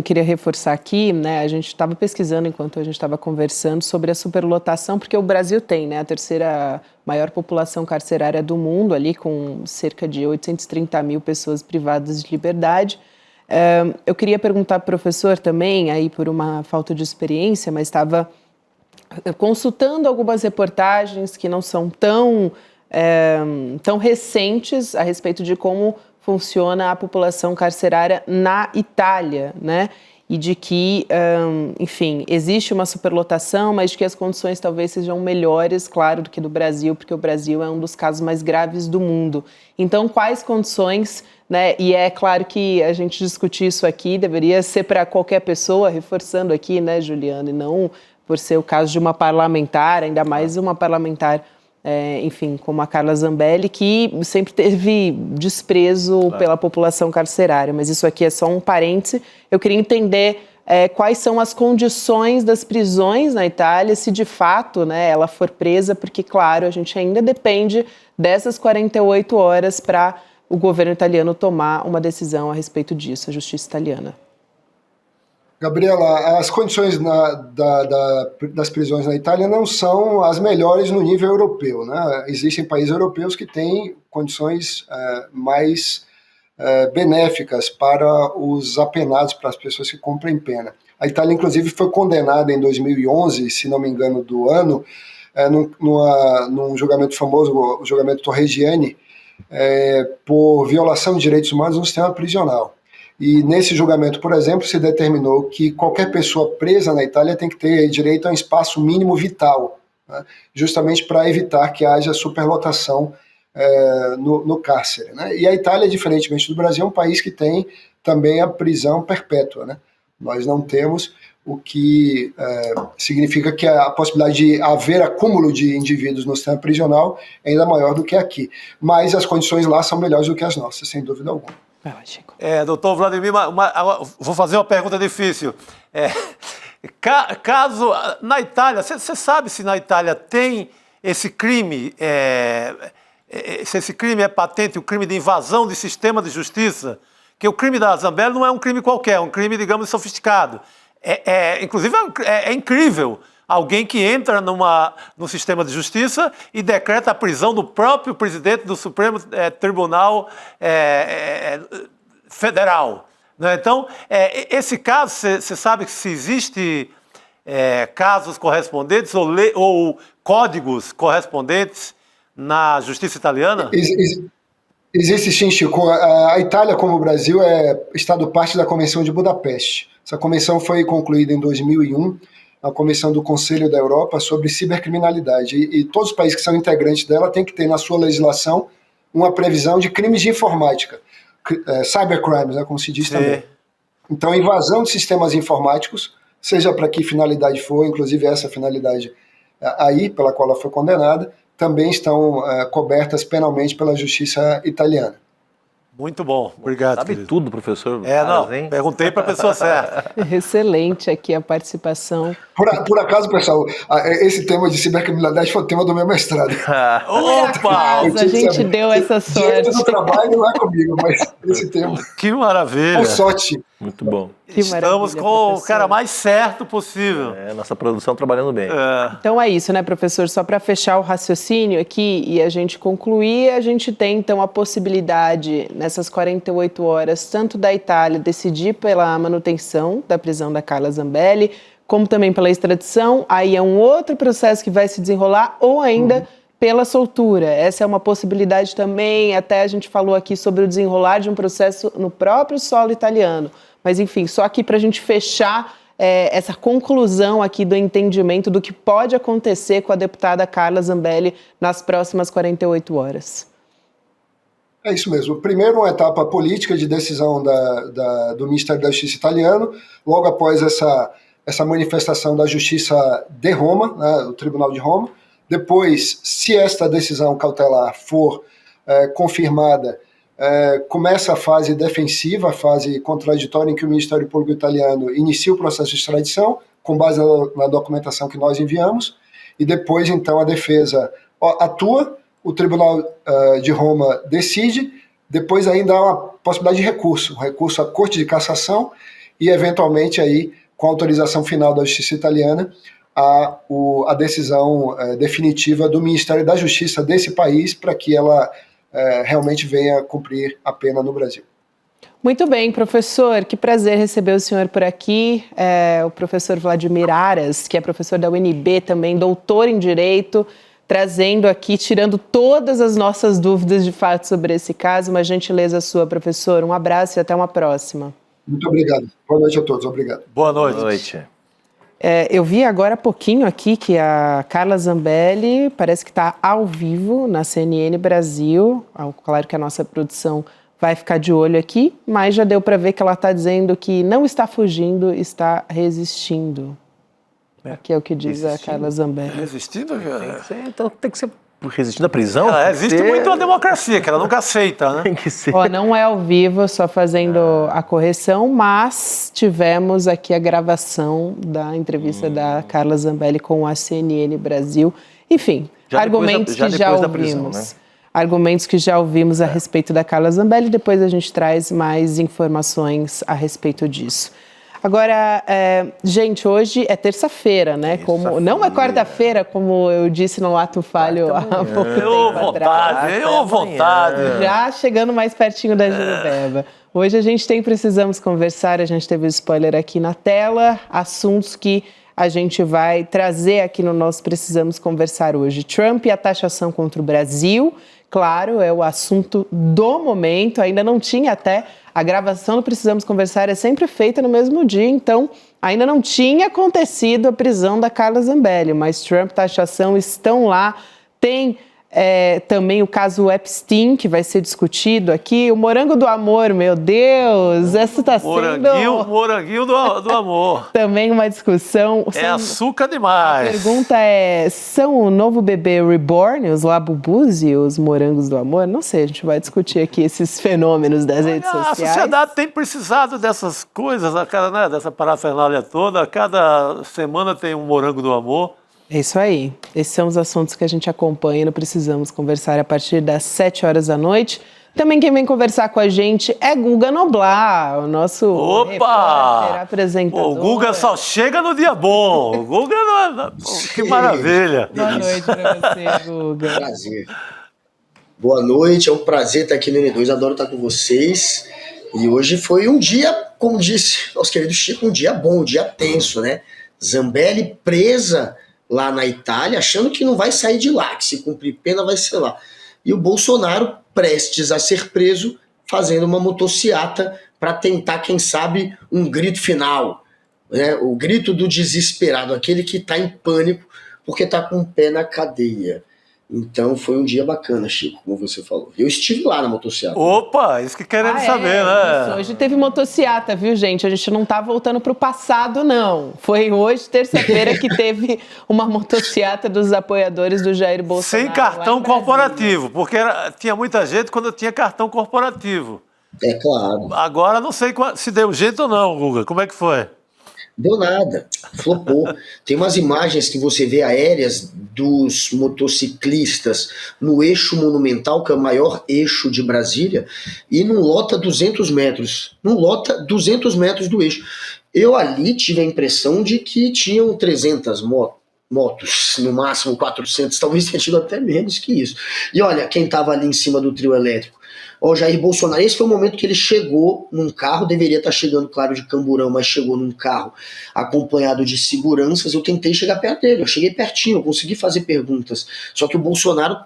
Queria reforçar aqui, né, a gente estava pesquisando enquanto a gente estava conversando sobre a superlotação, porque o Brasil tem, né, a terceira maior população carcerária do mundo, ali com cerca de 830 mil pessoas privadas de liberdade. Eu queria perguntar para o professor também, aí por uma falta de experiência, mas estava consultando algumas reportagens que não são tão recentes a respeito de como funciona a população carcerária na Itália, né? E de que, enfim, existe uma superlotação, mas de que as condições talvez sejam melhores, claro, do que no Brasil, porque o Brasil é um dos casos mais graves do mundo. Então, quais condições, né? E é claro que a gente discutir isso aqui deveria ser para qualquer pessoa, reforçando aqui, né, Juliana, e não por ser o caso de uma parlamentar, ainda mais uma parlamentar enfim, como a Carla Zambelli, que sempre teve desprezo pela população carcerária, mas isso aqui é só um parêntese. Eu queria entender quais são as condições das prisões na Itália, se de fato, né, ela for presa, porque, claro, a gente ainda depende dessas 48 horas para o governo italiano tomar uma decisão a respeito disso, a justiça italiana. Gabriela, as condições das prisões na Itália não são as melhores no nível europeu, né? Existem países europeus que têm condições mais benéficas para os apenados, para as pessoas que cumprem pena. A Itália, inclusive, foi condenada em 2011, se não me engano, do ano, num julgamento famoso, o julgamento Torreggiani, por violação de direitos humanos no sistema prisional. E nesse julgamento, por exemplo, se determinou que qualquer pessoa presa na Itália tem que ter direito a um espaço mínimo vital, né, justamente para evitar que haja superlotação no cárcere, né? E a Itália, diferentemente do Brasil, é um país que tem também a prisão perpétua, né? Nós não temos, o que significa que a possibilidade de haver acúmulo de indivíduos no sistema prisional é ainda maior do que aqui. Mas as condições lá são melhores do que as nossas, sem dúvida alguma. Doutor Vladimir, vou fazer uma pergunta difícil. Caso na Itália, você sabe se na Itália tem esse crime, se esse crime é patente, o crime de invasão de sistema de justiça? Que o crime da Zambelli não é um crime qualquer, é um crime, digamos, sofisticado. Inclusive, é incrível alguém que entra no sistema de justiça e decreta a prisão do próprio presidente do Supremo Tribunal Federal. Né? Então, esse caso, você sabe que se existe casos correspondentes ou códigos correspondentes na justiça italiana? Existe sim, Chico. A Itália, como o Brasil, é Estado parte da Convenção de Budapeste. Essa convenção foi concluída em 2001, a Comissão do Conselho da Europa sobre cibercriminalidade. E todos os países que são integrantes dela têm que ter na sua legislação uma previsão de crimes de informática, cybercrimes, né, como se diz também. Então, invasão de sistemas informáticos, seja para que finalidade for, inclusive essa finalidade aí, pela qual ela foi condenada, também estão cobertas penalmente pela justiça italiana. Muito bom, obrigado. Sabe querido. Tudo, professor. Perguntei para a pessoa certa. Excelente aqui a participação. Por acaso, pessoal, esse tema de cibercriminalidade foi o tema do meu mestrado. Opa! A gente deu essa sorte. Direito do trabalho não é comigo, mas esse tema. Que maravilha. Com sorte. Muito bom. Estamos com o cara mais certo possível. Nossa produção trabalhando bem. Então é isso, né, professor? Só para fechar o raciocínio aqui e a gente concluir, a gente tem então a possibilidade, nessas 48 horas, tanto da Itália decidir pela manutenção da prisão da Carla Zambelli, como também pela extradição. Aí é um outro processo que vai se desenrolar, ou ainda pela soltura. Essa é uma possibilidade também. Até a gente falou aqui sobre o desenrolar de um processo no próprio solo italiano. Mas, enfim, só aqui para a gente fechar essa conclusão aqui do entendimento do que pode acontecer com a deputada Carla Zambelli nas próximas 48 horas. É isso mesmo. Primeiro, uma etapa política de decisão do Ministério da Justiça italiano, logo após essa manifestação da Justiça de Roma, né, o Tribunal de Roma. Depois, se esta decisão cautelar for confirmada, começa a fase defensiva, a fase contraditória, em que o Ministério Público italiano inicia o processo de extradição, com base na documentação que nós enviamos, e depois, então, a defesa atua, o Tribunal de Roma decide, depois ainda há uma possibilidade de recurso à Corte de Cassação e, eventualmente, aí, com a autorização final da Justiça italiana, a decisão definitiva do Ministério da Justiça desse país para que ela realmente venha cumprir a pena no Brasil. Muito bem, professor, que prazer receber o senhor por aqui. O professor Vladimir Aras, que é professor da UNB, também doutor em Direito, trazendo aqui, tirando todas as nossas dúvidas de fato sobre esse caso. Uma gentileza sua, professor. Um abraço e até uma próxima. Muito obrigado. Boa noite a todos. Obrigado. Boa noite. Boa noite. Eu vi agora há pouquinho aqui que a Carla Zambelli parece que está ao vivo na CNN Brasil. Claro que a nossa produção vai ficar de olho aqui, mas já deu para ver que ela está dizendo que não está fugindo, está resistindo. Aqui é o que diz a Carla Zambelli. Resistindo? Então tem que ser resistindo à prisão? Existe muito a democracia, que ela nunca aceita, né? Tem que ser. Não é ao vivo, só fazendo a correção, mas tivemos aqui a gravação da entrevista da Carla Zambelli com a CNN Brasil. Enfim, argumentos que já ouvimos. Prisão, né? Argumentos que já ouvimos a respeito da Carla Zambelli, depois a gente traz mais informações a respeito disso. Agora, gente, hoje é terça-feira, né? Não é quarta-feira, como eu disse no ato falho há pouco tempo atrás. Vontade. Já chegando mais pertinho da Genoveva. Hoje a gente tem Precisamos Conversar, a gente teve o spoiler aqui na tela, assuntos que a gente vai trazer aqui no nosso Precisamos Conversar hoje. Trump e a taxação contra o Brasil, claro, é o assunto do momento, ainda não tinha até... A gravação do Precisamos Conversar é sempre feita no mesmo dia, então ainda não tinha acontecido a prisão da Carla Zambelli, mas Trump e taxação estão lá. Tem também o caso Epstein, que vai ser discutido aqui. O Morango do Amor, meu Deus, essa está sendo... Moranguinho do amor. Também uma discussão. Açúcar demais. A pergunta é, são o novo bebê reborn, os labubus e os morangos do amor? Não sei, a gente vai discutir aqui esses fenômenos das redes sociais. A sociedade tem precisado dessas coisas, dessa parafernália toda. A cada semana tem um morango do amor. É isso aí. Esses são os assuntos que a gente acompanha no Precisamos Conversar a partir das 7 horas da noite. Também quem vem conversar com a gente é Guga Noblar, o nosso repórter, apresentador. O Guga só chega no dia bom. O Guga, que maravilha. Boa noite para você, Guga. Prazer. Boa noite, é um prazer estar aqui no N2, adoro estar com vocês. E hoje foi um dia, como disse nosso querido Chico, um dia bom, um dia tenso, né? Zambelli presa lá na Itália, achando que não vai sair de lá, que se cumprir pena vai ser lá. E o Bolsonaro prestes a ser preso, fazendo uma motociata para tentar, quem sabe, um grito final, né? O grito do desesperado, aquele que está em pânico porque está com o pé na cadeia. Então foi um dia bacana, Chico, como você falou. Eu estive lá na motociata. Opa, isso que queremos saber, né? Isso. Hoje teve motociata, viu, gente? A gente não tá voltando pro passado, não. Foi hoje, terça-feira, que teve uma motociata dos apoiadores do Jair Bolsonaro. Sem cartão corporativo, porque tinha muita gente quando tinha cartão corporativo. É claro. Agora não sei se deu jeito ou não, Guga. Como é que foi? Deu nada, flopou. Tem umas imagens que você vê aéreas dos motociclistas no eixo monumental, que é o maior eixo de Brasília, e não lota 200 metros. Não lota 200 metros do eixo. Eu ali tive a impressão de que tinham 300 motos, no máximo 400, talvez tenha tido até menos que isso. E olha, quem estava ali em cima do trio elétrico? O Jair Bolsonaro, esse foi o momento que ele chegou num carro, deveria estar chegando, claro, de camburão, mas chegou num carro acompanhado de seguranças. Eu tentei chegar perto dele, eu cheguei pertinho, eu consegui fazer perguntas. Só que o Bolsonaro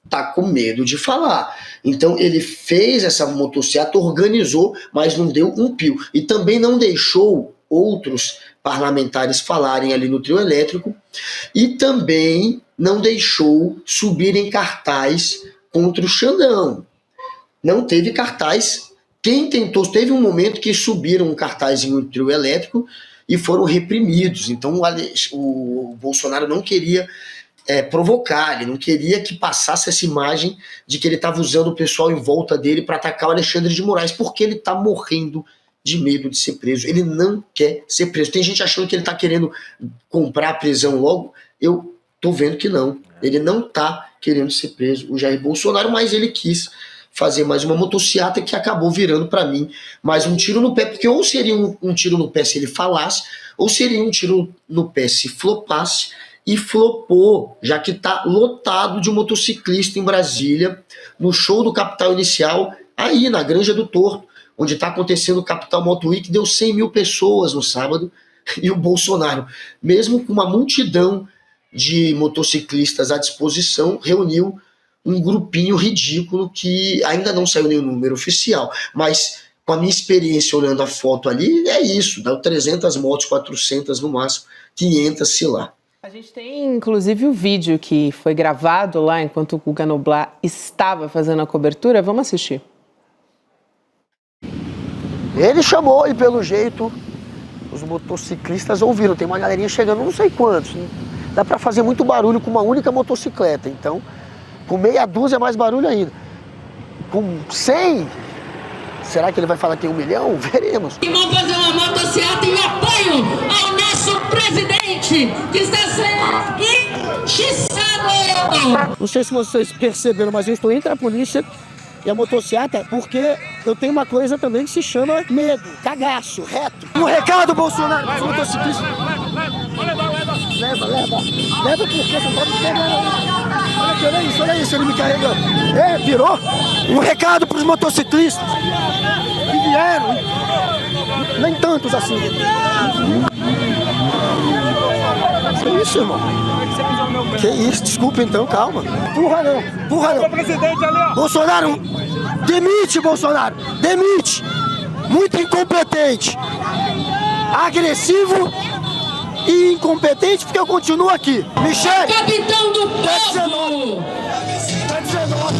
tá com medo de falar. Então ele fez essa motociata, organizou, mas não deu um pio. E também não deixou outros parlamentares falarem ali no trio elétrico, e também não deixou subir em cartaz contra o Xandão. Não teve cartaz. Quem tentou, teve um momento que subiram um cartaz em um trio elétrico e foram reprimidos. Então o Bolsonaro não queria provocar, ele não queria que passasse essa imagem de que ele estava usando o pessoal em volta dele para atacar o Alexandre de Moraes, porque ele está morrendo de medo de ser preso. Ele não quer ser preso. Tem gente achando que ele está querendo comprar a prisão logo. Eu tô vendo que não. Ele não está querendo ser preso, o Jair Bolsonaro, mas ele quis fazer mais uma motociata que acabou virando para mim mais um tiro no pé, porque ou seria um tiro no pé se ele falasse, ou seria um tiro no pé se flopasse, e flopou, já que está lotado de motociclista em Brasília, no show do Capital Inicial, aí na Granja do Torto, onde está acontecendo o Capital Moto Week, deu 100 mil pessoas no sábado, e o Bolsonaro, mesmo com uma multidão de motociclistas à disposição, reuniu um grupinho ridículo que ainda não saiu nenhum número oficial, mas com a minha experiência olhando a foto ali, é isso, dá 300 motos, 400 no máximo, 500 se lá. A gente tem, inclusive, o vídeo que foi gravado lá enquanto o Guga Noblat estava fazendo a cobertura. Vamos assistir. Ele chamou e, pelo jeito, os motociclistas ouviram. Tem uma galerinha chegando, não sei quantos. Dá para fazer muito barulho com uma única motocicleta. Então, com meia dúzia é mais barulho ainda. Com 100, será que ele vai falar que tem 1 milhão? Veremos. E vamos fazer uma motociata em apoio ao nosso presidente, que está sendo injustiçado. Não sei se vocês perceberam, mas eu estou entre a polícia e a motociata porque eu tenho uma coisa também que se chama medo, cagaço, reto. Um recado, Bolsonaro, para os motociclistas. Leva porque você pode pegar. Olha isso, ele me carregando. Pirou? Um recado para os motociclistas que vieram, nem tantos assim. Que isso, irmão? Que isso? Desculpa então, calma. Porra não. Bolsonaro, demite, Bolsonaro. Demite. Muito incompetente. Agressivo e incompetente porque eu continuo aqui. Michel. Capitão do povo. Tá 19.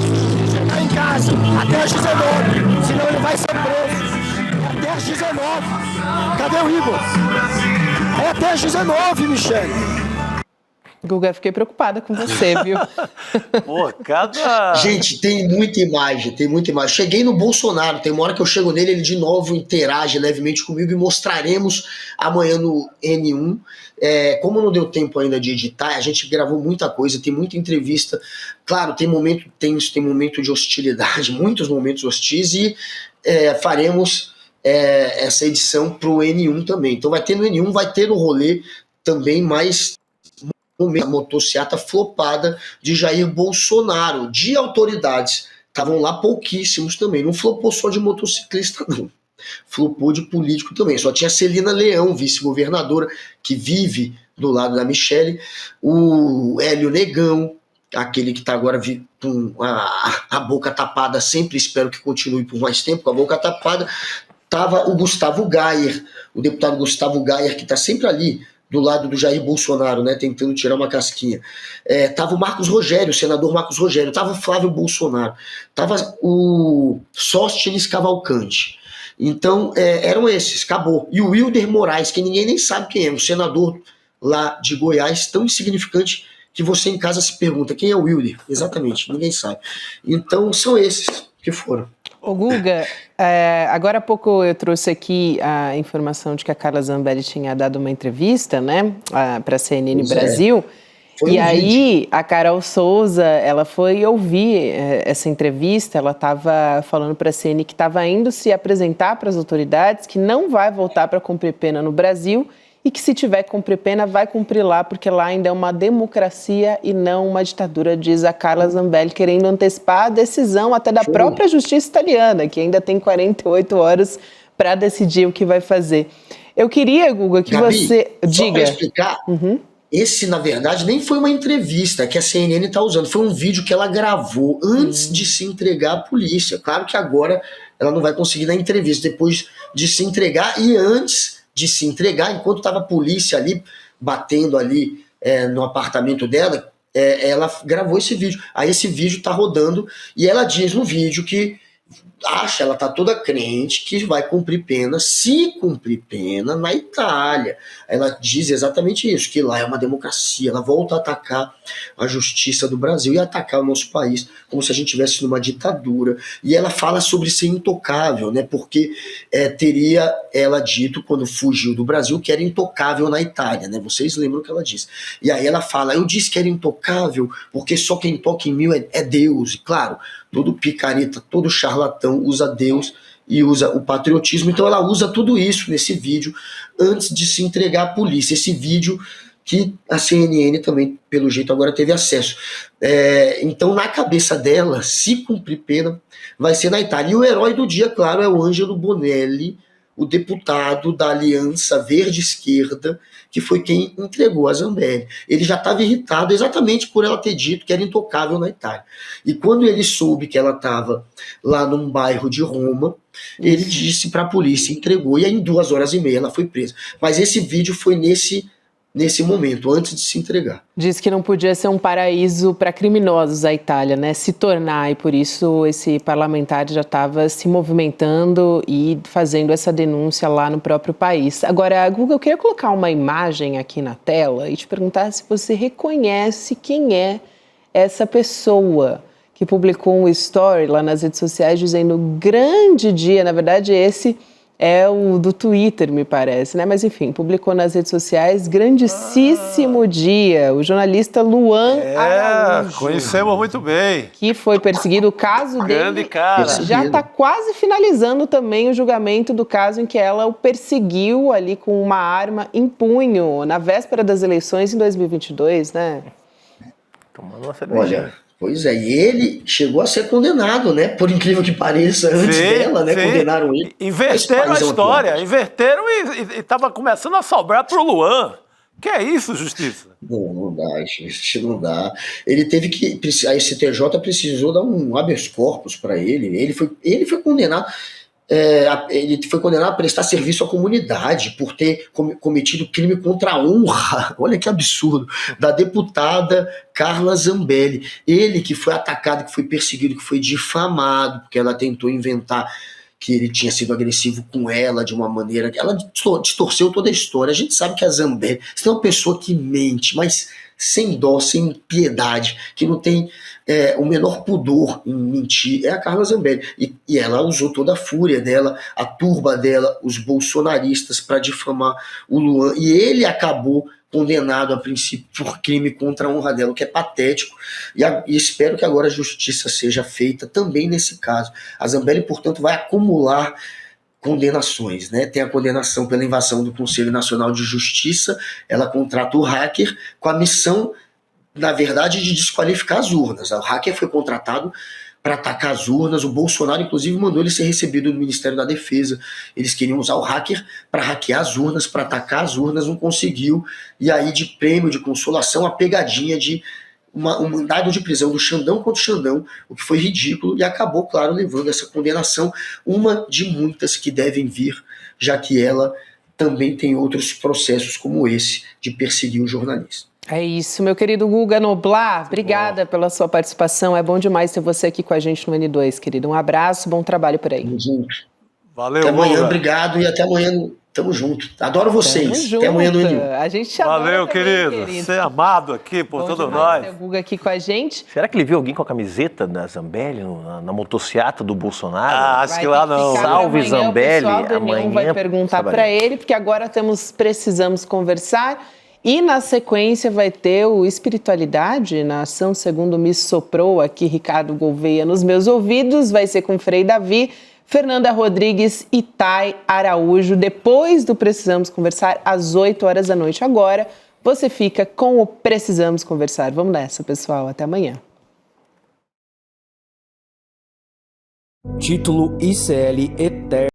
Você tá em casa até às 19. Senão ele vai ser preso. Até às 19. Cadê o Igor? É até às 19, Michel. Guga, fiquei preocupada com você, viu? Pô, cada... Gente, tem muita imagem. Cheguei no Bolsonaro, tem uma hora que eu chego nele, ele de novo interage levemente comigo e mostraremos amanhã no N1. Como não deu tempo ainda de editar, a gente gravou muita coisa, tem muita entrevista. Claro, tem momento tenso, tem momento de hostilidade, muitos momentos hostis, e faremos essa edição pro N1 também. Então vai ter no N1, vai ter no rolê também mais a motociata flopada de Jair Bolsonaro, de autoridades. Estavam lá pouquíssimos também. Não flopou só de motociclista, não. Flopou de político também. Só tinha Celina Leão, vice-governadora, que vive do lado da Michele, o Hélio Negão, aquele que está agora com a boca tapada, sempre espero que continue por mais tempo, com a boca tapada. Tava o Gustavo Gayer, o deputado Gustavo Gayer, que está sempre ali, do lado do Jair Bolsonaro, né, tentando tirar uma casquinha. Tava o Marcos Rogério, o senador Marcos Rogério, tava o Flávio Bolsonaro, tava o Sóstenes Cavalcante. Então, eram esses, acabou. E o Wilder Moraes, que ninguém nem sabe quem é, um senador lá de Goiás, tão insignificante que você em casa se pergunta, quem é o Wilder? Exatamente, ninguém sabe. Então, são esses que foram. Ô Guga, agora há pouco eu trouxe aqui a informação de que a Carla Zambelli tinha dado uma entrevista, né, para a CNN Brasil. E aí a Carol Souza, ela foi ouvir essa entrevista, ela estava falando para a CNN que estava indo se apresentar para as autoridades, que não vai voltar para cumprir pena no Brasil e que se tiver que cumprir pena vai cumprir lá, porque lá ainda é uma democracia e não uma ditadura, diz a Carla Zambelli, querendo antecipar a decisão até da própria justiça italiana, que ainda tem 48 horas para decidir o que vai fazer. Eu queria, Guga, que Gabi, você... Só Diga. para explicar, esse, na verdade, nem foi uma entrevista que a CNN está usando, foi um vídeo que ela gravou antes de se entregar à polícia. Claro que agora ela não vai conseguir dar entrevista, depois de se entregar e antes de se entregar, enquanto estava a polícia ali, batendo ali no apartamento dela, ela gravou esse vídeo. Aí esse vídeo está rodando e ela diz no vídeo que ela tá toda crente que vai cumprir pena, se cumprir pena, na Itália. Ela diz exatamente isso, que lá é uma democracia. Ela volta a atacar a justiça do Brasil e atacar o nosso país como se a gente estivesse numa ditadura. E ela fala sobre ser intocável, né? Porque teria ela dito, quando fugiu do Brasil, que era intocável na Itália, né? Vocês lembram o que ela disse. E aí ela fala, eu disse que era intocável porque só quem toca em mim é Deus. E claro, todo picareta, todo charlatão usa Deus e usa o patriotismo. Então ela usa tudo isso nesse vídeo antes de se entregar à polícia. Esse vídeo que a CNN também, pelo jeito, agora teve acesso. Então, na cabeça dela, se cumprir pena, vai ser na Itália. E o herói do dia, claro, é o Ângelo Bonelli, o deputado da Aliança Verde-Esquerda, que foi quem entregou a Zambelli. Ele já estava irritado exatamente por ela ter dito que era intocável na Itália. E quando ele soube que ela estava lá num bairro de Roma, ele disse para a polícia, entregou, e aí em 2h30 ela foi presa. Mas esse vídeo foi nesse momento, antes de se entregar. Diz que não podia ser um paraíso para criminosos a Itália, né? Se tornar, e por isso esse parlamentar já estava se movimentando e fazendo essa denúncia lá no próprio país. Agora, Guga, eu queria colocar uma imagem aqui na tela e te perguntar se você reconhece quem é essa pessoa que publicou um story lá nas redes sociais dizendo grande dia, na verdade esse é o do Twitter, me parece, né? Mas enfim, publicou nas redes sociais, grandíssimo dia, o jornalista Luan Araújo. Conhecemos muito bem. Que foi perseguido, o caso Grande dele cara. já está quase finalizando também o julgamento do caso em que ela o perseguiu ali com uma arma em punho, na véspera das eleições em 2022, né? Tomando uma cervejinha. Olha, pois é, e ele chegou a ser condenado, né? Por incrível que pareça, antes dela, né? Condenaram ele. Inverteram a história, inverteram e estava começando a sobrar pro Luan. Que é isso, justiça? Não dá, gente, não dá. Ele teve que. A STJ precisou dar um habeas corpus para ele. Ele foi condenado. Ele foi condenado a prestar serviço à comunidade por ter cometido crime contra a honra, olha que absurdo, da deputada Carla Zambelli. Ele que foi atacado, que foi perseguido, que foi difamado, porque ela tentou inventar que ele tinha sido agressivo com ela de uma maneira que ela distorceu toda a história. A gente sabe que a Zambelli é uma pessoa que mente, mas sem dó, sem piedade, que não tem o menor pudor em mentir, é a Carla Zambelli. E ela usou toda a fúria dela, a turba dela, os bolsonaristas, para difamar o Luan. E ele acabou condenado a princípio por crime contra a honra dela, o que é patético. E espero que agora a justiça seja feita também nesse caso. A Zambelli, portanto, vai acumular condenações, né? Tem a condenação pela invasão do Conselho Nacional de Justiça, ela contrata o hacker com a missão, na verdade, de desqualificar as urnas. O hacker foi contratado para atacar as urnas, o Bolsonaro, inclusive, mandou ele ser recebido do Ministério da Defesa. Eles queriam usar o hacker para hackear as urnas, para atacar as urnas, não conseguiu, e aí de prêmio, de consolação, a pegadinha de um mandado de prisão do Xandão contra o Xandão, o que foi ridículo, e acabou, claro, levando essa condenação, uma de muitas que devem vir, já que ela também tem outros processos como esse, de perseguir o jornalista. É isso, meu querido Guga Noblar, obrigada pela sua participação, é bom demais ter você aqui com a gente no N2, querido. Um abraço, bom trabalho por aí. Tamo junto. Valeu, até amanhã, Guga. Obrigado, e até amanhã, tamo junto. Adoro vocês. Até amanhã no N1. A gente te adora Valeu, também, querido. Você é amado aqui por todos nós. Ter o Guga aqui com a gente. Será que ele viu alguém com a camiseta da Zambelli na motociata do Bolsonaro? Acho que lá não. Salve Zambelli. O pessoal do N1 vai perguntar para ele, porque agora precisamos conversar. E na sequência vai ter o Espiritualidade na Ação Segundo Me Soprou, aqui Ricardo Gouveia nos meus ouvidos, vai ser com Frei Davi, Fernanda Rodrigues e Thay Araújo, depois do Precisamos Conversar, às 8h da noite. Agora, você fica com o Precisamos Conversar. Vamos nessa, pessoal. Até amanhã. Título ICL Eterno.